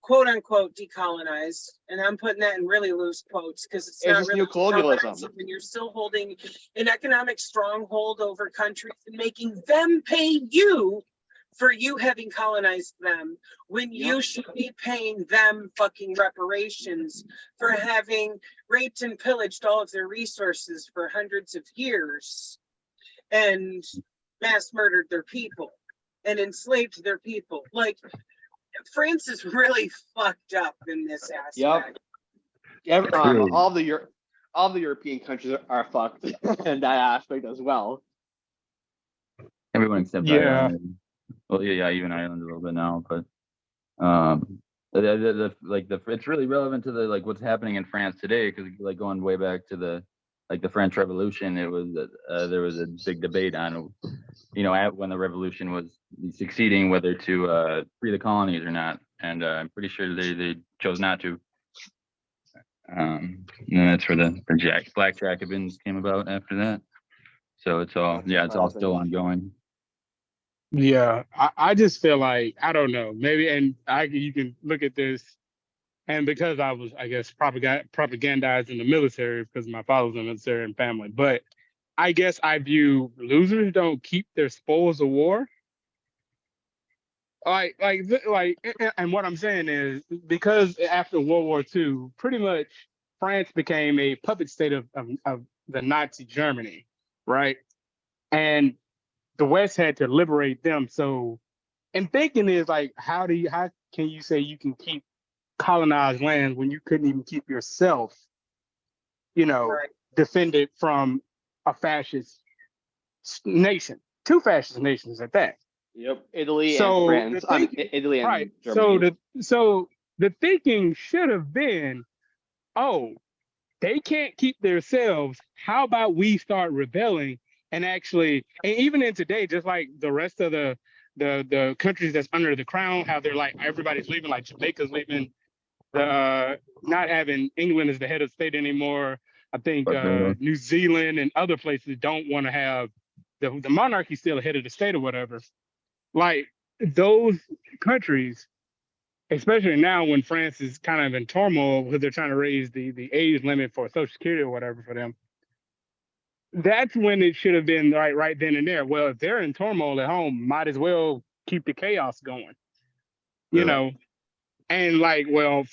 quote unquote decolonize, and I'm putting that in really loose quotes because it's not just really new colonialism. decolonizing when you're still holding an economic stronghold over countries and making them pay you for you having colonized them when you should be paying them fucking reparations for having raped and pillaged all of their resources for hundreds of years and mass murdered their people and enslaved their people. Like, France is really fucked up in this aspect. Yeah, True. all the European countries are fucked in that aspect as well. everyone except Yeah. Ireland. Well, yeah, even Ireland a little bit now, but it's really relevant to the like what's happening in France today, because like going way back to the French Revolution, it was there was a big debate on, you know, when the revolution was succeeding, whether to free the colonies or not, and I'm pretty sure they chose not to. And that's where the Black Jacobins came about after that. So it's all it's all still ongoing. Yeah, I just feel like, I don't know, maybe, and you can look at this, and because I was, I guess, propagandized in the military because my father was in the military and family, but I guess I view losers don't keep their spoils of war. And what I'm saying is, because after World War II, pretty much France became a puppet state of the Nazi Germany, right? And the West had to liberate them. So, and thinking is like, how can you say you can keep colonized land when you couldn't even keep yourself, you know, Right. defended from a fascist nation, two fascist nations at that. Yep, Italy So and the France. thinking- Italy and Right. Germany. So the thinking should have been, oh, they can't keep themselves. How about we start rebelling and actually, and even in today, just like the rest of the countries that's under the crown, how they're like everybody's leaving, like Jamaica's leaving, not having England as the head of state anymore. I think New Zealand and other places don't want to have the monarchy still ahead of the state or whatever. Like those countries, especially now when France is kind of in turmoil because they're trying to raise the age limit for Social Security or whatever for them. That's when it should have been right then and there. Well, if they're in turmoil at home, might as well keep the chaos going, you know. And like, well,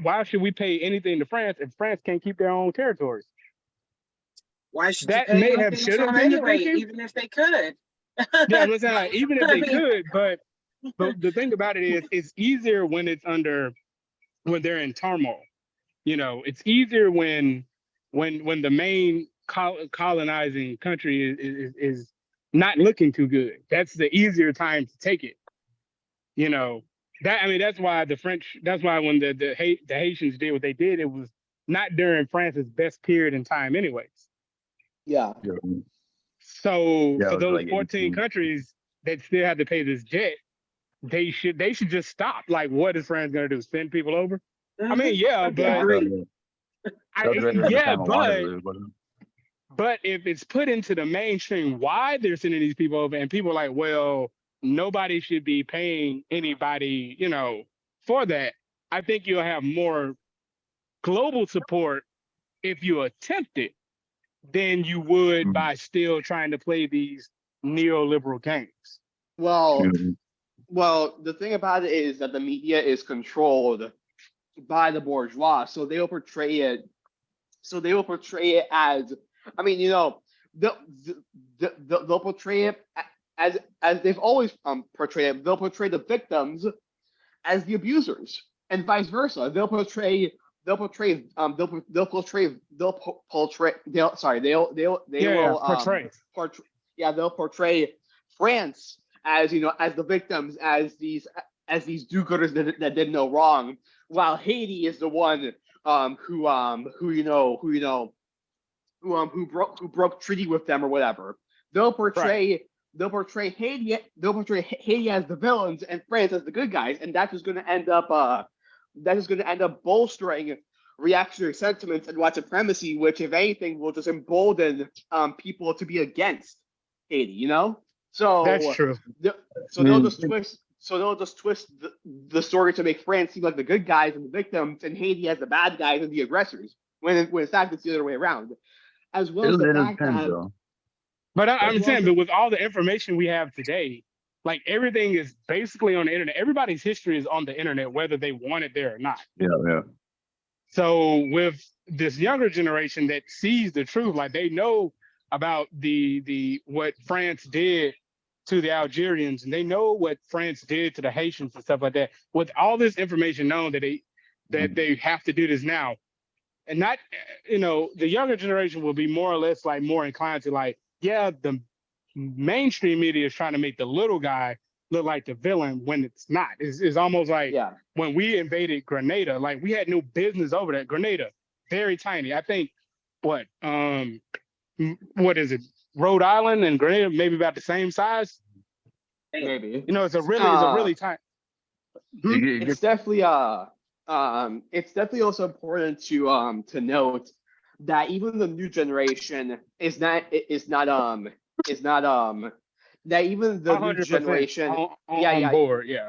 why should we pay anything to France if France can't keep their own territories? Why should That you pay may have anything should to have them been the anyway, thinking. even if they could? Yeah, I'm saying like even if I they mean- could, but the thing about it is, it's easier when they're in turmoil. You know, it's easier when the main colonizing country is not looking too good. That's the easier time to take it. You know, that's why when the Haitians did what they did, it was not during France's best period in time anyways. Yeah. So Yeah, it for was those like 14 18. countries that still have to pay this debt, they should just stop. Like, what is France gonna do? Send people over? I mean, yeah, but Agreed. but if it's put into the mainstream why they're sending these people over, and people are like, well, nobody should be paying anybody, you know, for that, I think you'll have more global support if you attempt it than you would by still trying to play these neoliberal games. Well, the thing about it is that the media is controlled by the bourgeois, so they'll portray it as, I mean, you know, they'll portray it as they've always portrayed it. They'll portray the victims as the abusers, and vice versa. They'll portray France as the victims, as these do-gooders that did no wrong, while Haiti is the one who broke treaty with them or whatever. They'll portray Haiti as the villains and France as the good guys, and that's just going to end up bolstering reactionary sentiments and white supremacy, which, if anything, will just embolden people to be against Haiti. So That's true. they'll just twist the story to make France seem like the good guys and the victims, and Haiti as the bad guys and the aggressors. When in fact it's the other way around. As well as the fact that. But I'm saying, but with all the information we have today, like everything is basically on the internet. Everybody's history is on the internet, whether they want it there or not. Yeah. So with this younger generation that sees the truth, like they know about the what France did to the Algerians, and they know what France did to the Haitians and stuff like that. With all this information known that they have to do this now, and not, the younger generation will be more or less like more inclined to like, yeah, the mainstream media is trying to make the little guy look like the villain when it's not. It's almost like when we invaded Grenada, like we had no business over that. Grenada, very tiny. I think what is it? Rhode Island and Grenada maybe about the same size. Maybe. It's a really tiny. It's definitely also important to note that even the new generation is not that even the new generation on board. I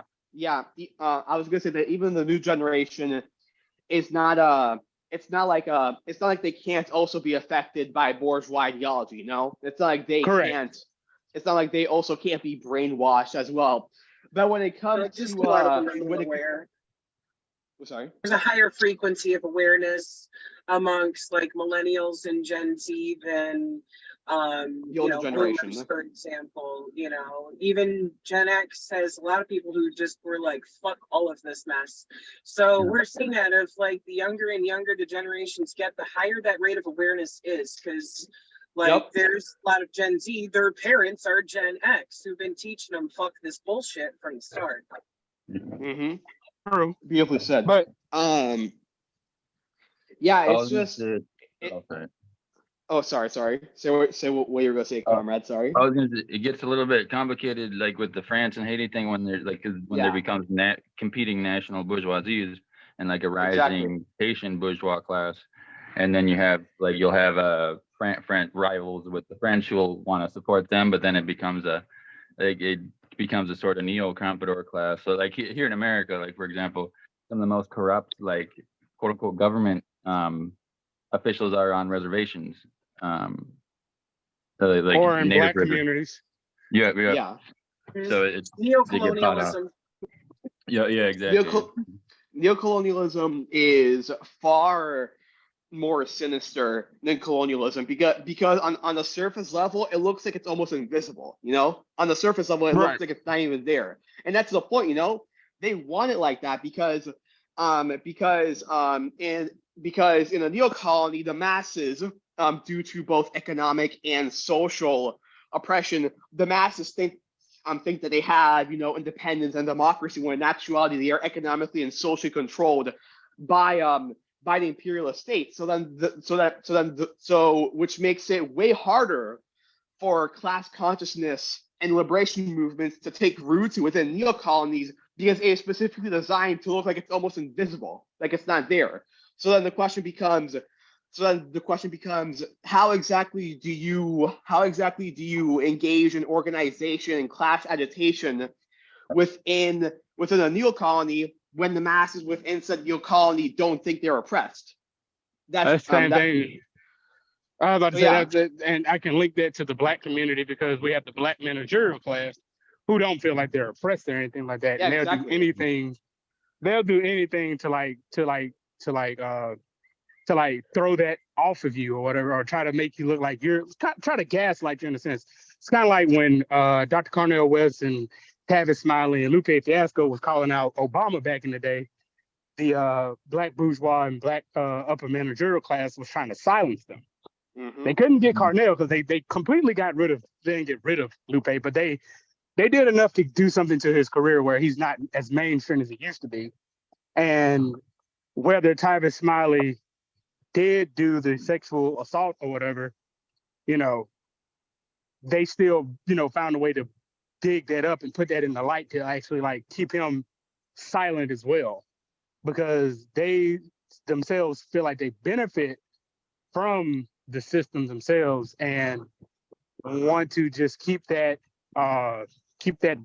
was gonna say that even the new generation is not it's not like they can't also be affected by bourgeois ideology. It's not like they can't. It's not like they also can't be brainwashed as well. But when it comes to sorry, there's a higher frequency of awareness amongst like millennials and Gen Z than the older generation, boomers, for example. Even Gen X has a lot of people who just were like, fuck all of this mess. So we're seeing that of like the younger and younger the generations get, the higher that rate of awareness is, because there's a lot of Gen Z, their parents are Gen X who've been teaching them fuck this bullshit from the start. Mm-hmm. True. Beautifully said. But it's just. Oh, sorry. Say what you were gonna say, comrade. Sorry. I was gonna say, it gets a little bit complicated, like with the France and Haiti thing, when there there becomes competing national bourgeoisies and like a rising Haitian bourgeois class, and then you'll have French rivals with the French who will want to support them, but then it becomes a sort of neo-comprador class. So like here in America, like for example, some of the most corrupt, like quote unquote government officials are on reservations. Or in Black communities. Yeah. So it's Neocolonialism. Yeah, exactly. Neocolonialism is far more sinister than colonialism because on the surface level it looks like it's almost invisible. On the surface level it looks like it's not even there, and that's the point. They want it like that because in a neocolony the masses, due to both economic and social oppression, the masses think that they have independence and democracy, when in actuality they are economically and socially controlled by the imperialist state. Which makes it way harder for class consciousness and liberation movements to take roots within neocolonies, because it is specifically designed to look like it's almost invisible, like it's not there. So then the question becomes, how exactly do you engage in organization and class agitation within a neocolony when the masses within said neocolony don't think they're oppressed? That's the same thing. I was about to say that, and I can link that to the Black community, because we have the Black managerial class who don't feel like they're oppressed or anything like that. And they'll do anything to throw that off of you or whatever, or try to make you look like try to gaslight you in a sense. It's kind of like when Dr. Cornel West and Tavis Smiley and Lupe Fiasco was calling out Obama back in the day. The Black bourgeois and Black upper managerial class was trying to silence them. Mm-hmm. They couldn't get Cornel because they completely got rid of. They didn't get rid of Lupe, but they they did enough to do something to his career where he's not as mainstream as he used to be. And whether Tyvis Smiley did do the sexual assault or whatever, you know, they still, you know, found a way to dig that up and put that in the light to actually like keep him silent as well, because they themselves feel like they benefit from the systems themselves and want to just keep that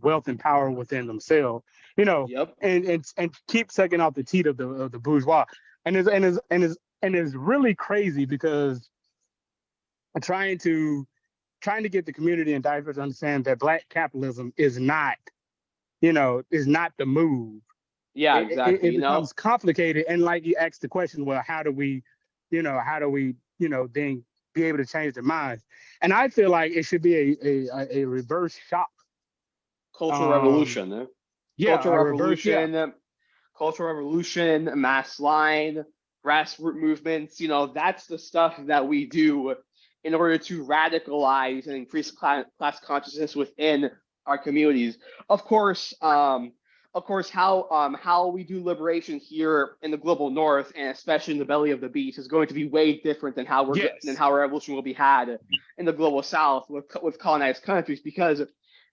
wealth and power within themselves, you know, Yep. and keep sucking off the teat of the bourgeois. And it's really crazy because I'm trying to get the community and diapers to understand that Black capitalism is not the move. Yeah, It exactly. You know, becomes complicated. And like you asked the question, well, how do we then be able to change their minds? And I feel like it should be a reverse shock. cultural revolution. Yeah, Cultural a reverse, yeah. revolution, cultural revolution, mass line, grassroots movements. You know, that's the stuff that we do in order to radicalize and increase class consciousness within our communities. Of course, how we do liberation here in the global north, and especially in the belly of the beast, is going to be way different than how our revolution will be had in the global south with colonized countries, because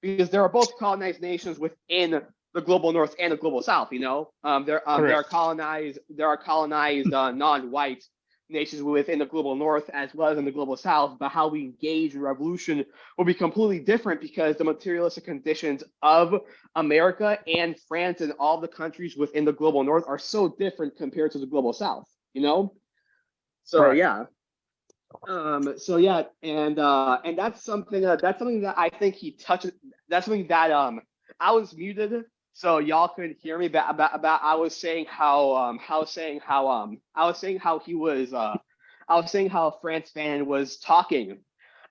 there are both colonized nations within the global north and the global south. You know, there are colonized non-white nations within the global north as well as in the global south, but how we engage in revolution will be completely different because the materialistic conditions of America and France and all the countries within the global north are so different compared to the global south, you know? So Right. yeah. And that's something that I think he touches. That's something that I was muted, so y'all couldn't hear me. But I was saying how Frantz Fanon was talking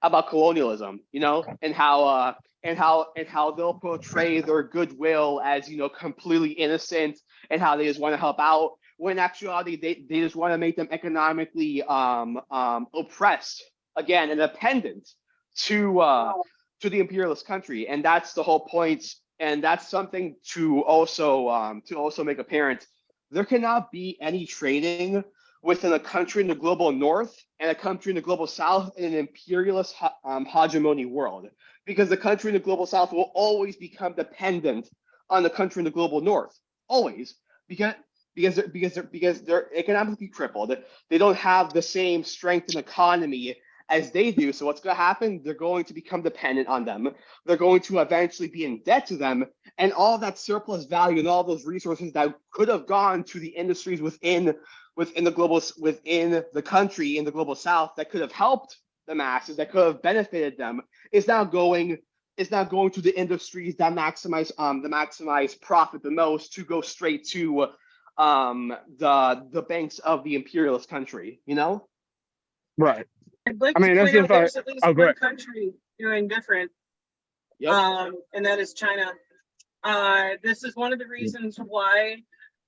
about colonialism, you know, and how they'll portray their goodwill as, you know, completely innocent, and how they just want to help out, when in actuality they just want to make them economically oppressed again and dependent to the imperialist country. And that's the whole point. And that's something to also make apparent. There cannot be any trading within a country in the global north and a country in the global south in an imperialist hegemony world, because the country in the global south will always become dependent on the country in the global north, always, because they're economically crippled. They don't have the same strength and economy as they do. So what's going to happen? They're going to become dependent on them. They're going to eventually be in debt to them, and all that surplus value and all those resources that could have gone to the industries within the country in the global south that could have helped the masses, that could have benefited them, is now going to the industries that maximize profit the most, to go straight to the banks of the imperialist country, you know? Right. I'd like I mean, to that's point out just like, there's at least oh, go one ahead. country doing different, Yep. and that is China. This is one of the reasons why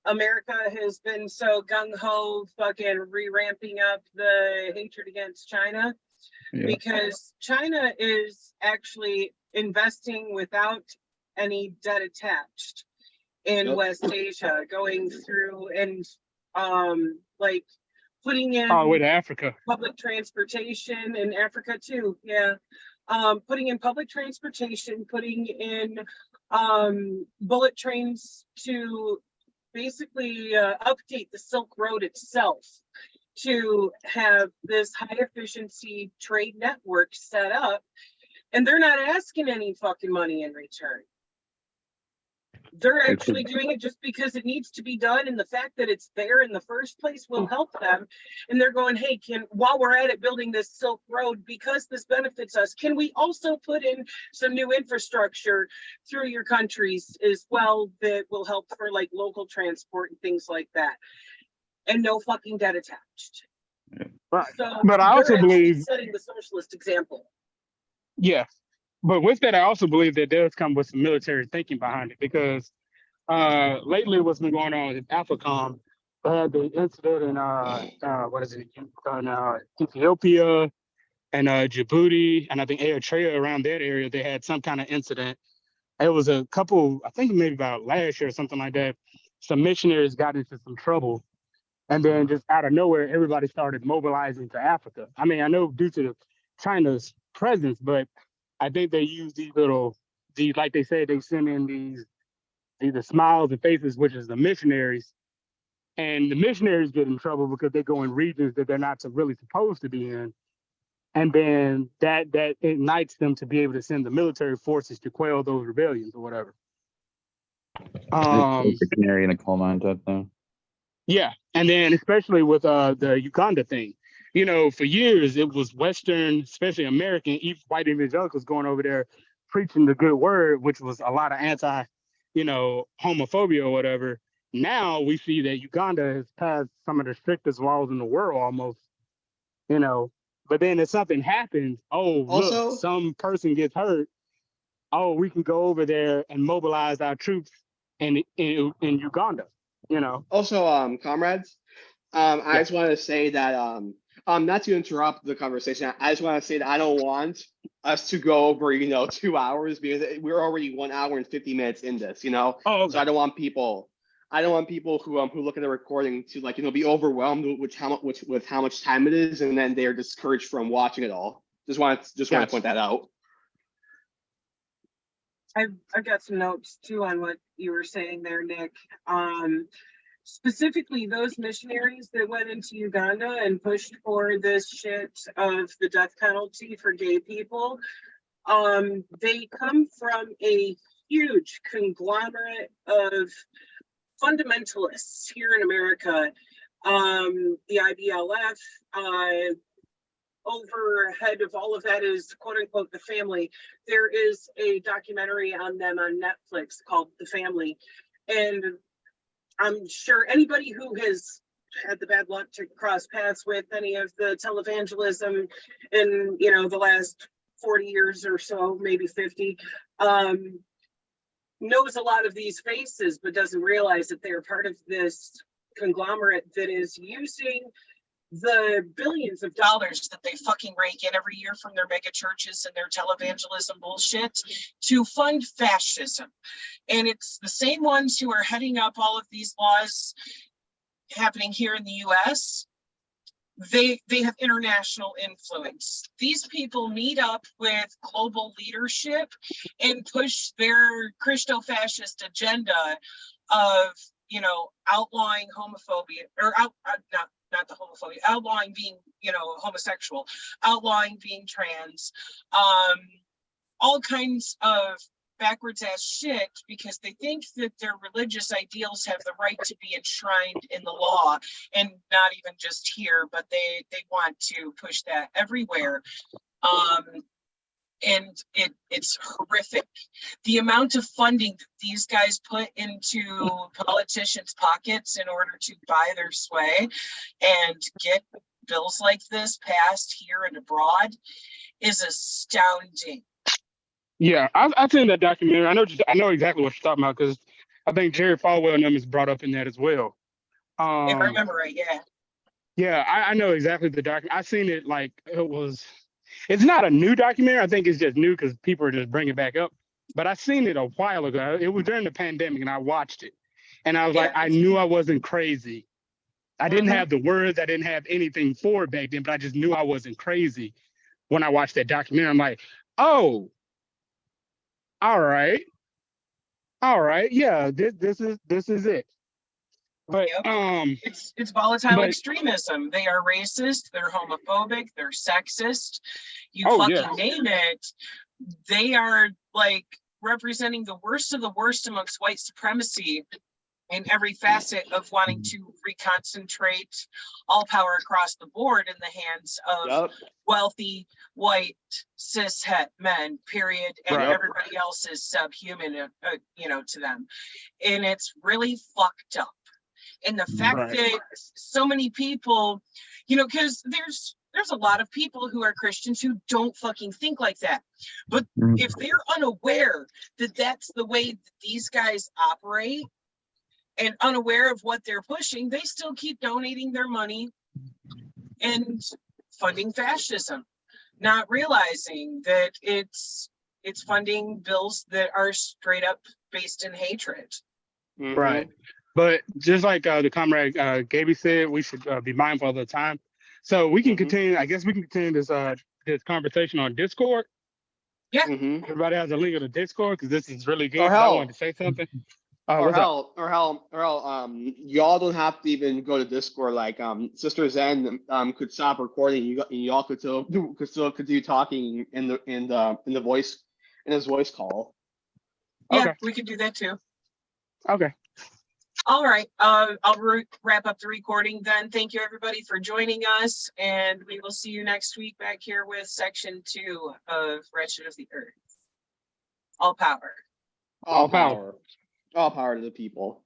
America has been so gung-ho fucking re-ramping up the hatred against China, because China is actually investing without any debt attached in West Asia, going through and like putting in with Africa. public transportation in Africa too. Yeah. Putting in public transportation, putting in bullet trains to basically update the Silk Road itself, to have this high efficiency trade network set up. And they're not asking any fucking money in return. They're actually doing it just because it needs to be done, and the fact that it's there in the first place will help them. And they're going, hey, while we're at it building this Silk Road, because this benefits us, can we also put in some new infrastructure through your countries as well that will help for like local transport and things like that, and no fucking debt attached. Right. So But I also believe setting the socialist example. Yeah. But with that, I also believe that does come with some military thinking behind it, because lately what's been going on with AFRICOM, they had the incident in Ethiopia and Djibouti, and I think Eritrea, around that area, they had some kind of incident. it was a couple, I think maybe about last year or something like that. Some missionaries got into some trouble, and then just out of nowhere, everybody started mobilizing to Africa. I mean, I know due to China's presence, but I think they use these like they said, they send in these the smiles and faces, which is the missionaries. And the missionaries get in trouble because they go in regions that they're not really supposed to be in. And then that ignites them to be able to send the military forces to quell those rebellions or whatever. The canary in the coal mine type thing. Yeah, and then especially with the Uganda thing, you know, for years it was Western, especially American, white evangelicals going over there preaching the good word, which was a lot of anti, you know, homophobia or whatever. Now we see that Uganda has passed some of the strictest laws in the world almost, you know. But then if something happens, oh, Also- look, some person gets hurt. Oh, we can go over there and mobilize our troops in Uganda, you know. Also, comrades, I Yeah. just want to say that not to interrupt the conversation, I just want to say that I don't want us to go over, 2 hours, because we're already 1 hour and 50 minutes in this, Oh, okay. So I don't want people who look at the recording to be overwhelmed with how much time it is, and then they're discouraged from watching it all. Just want to Gotcha. point that out. I've got some notes too on what you were saying there, Nick. Specifically those missionaries that went into Uganda and pushed for this shit of the death penalty for gay people. They come from a huge conglomerate of fundamentalists here in America. The IBLF, overhead of all of that is quote unquote the family. There is a documentary on them on Netflix called The Family. And I'm sure anybody who has had the bad luck to cross paths with any of the televangelism in, the last 40 years or so, maybe 50, knows a lot of these faces, but doesn't realize that they're part of this conglomerate that is using the billions of dollars that they fucking rake in every year from their mega churches and their televangelism bullshit to fund fascism. And it's the same ones who are heading up all of these laws happening here in the US. They have international influence. These people meet up with global leadership and push their Christo-fascist agenda of, outlawing homophobia, or not the homophobia, outlawing being, homosexual, outlawing being trans, all kinds of backwards ass shit, because they think that their religious ideals have the right to be enshrined in the law, and not even just here, but they want to push that everywhere. And it's horrific. The amount of funding that these guys put into politicians' pockets in order to buy their sway and get bills like this passed here and abroad is astounding. Yeah, I've seen that documentary. I know exactly what you're talking about, because I think Jerry Falwell and them is brought up in that as well. If I remember right, yeah. Yeah, I know exactly the document. I seen it it's not a new documentary. I think it's just new because people are just bringing it back up. But I seen it a while ago. It was during the pandemic, and I watched it. And I was like, I knew I wasn't crazy. I didn't have the words. I didn't have anything for it back then, but I just knew I wasn't crazy when I watched that documentary. I'm like, oh, all right. Yeah, this is it. But It's volatile but- extremism. They are racist, they're homophobic, they're sexist. You Oh, fucking yeah. name it. They are like representing the worst of the worst amongst white supremacy in every facet of wanting to reconcentrate all power across the board in the hands of wealthy white cishet men, period, and Right. everybody else is subhuman, to them. And it's really fucked up. And the fact Right. that so many people, because there's a lot of people who are Christians who don't fucking think like that. But if they're unaware that that's the way that these guys operate and unaware of what they're pushing, they still keep donating their money and funding fascism, not realizing that it's it's funding bills that are straight up based in hatred. Mhm. Right. But just like the comrade Gaby said, we should be mindful of the time. So we can Mhm. continue. I guess we can continue this conversation on Discord. Mhm. Everybody has a link of the Discord because this is really good. Or 'Cause I hell- wanted to say something. Or What's up? hell, y'all don't have to even go to Discord. Like, Sister Zen, could stop recording. Y'all could still continue talking in the voice, in his voice call. Yeah, Okay. we could do that too. Okay. All right, I'll wrap up the recording then. Thank you, everybody, for joining us, and we will see you next week back here with section 2 of Wretched of the Earth. All power. All power. All power to the people.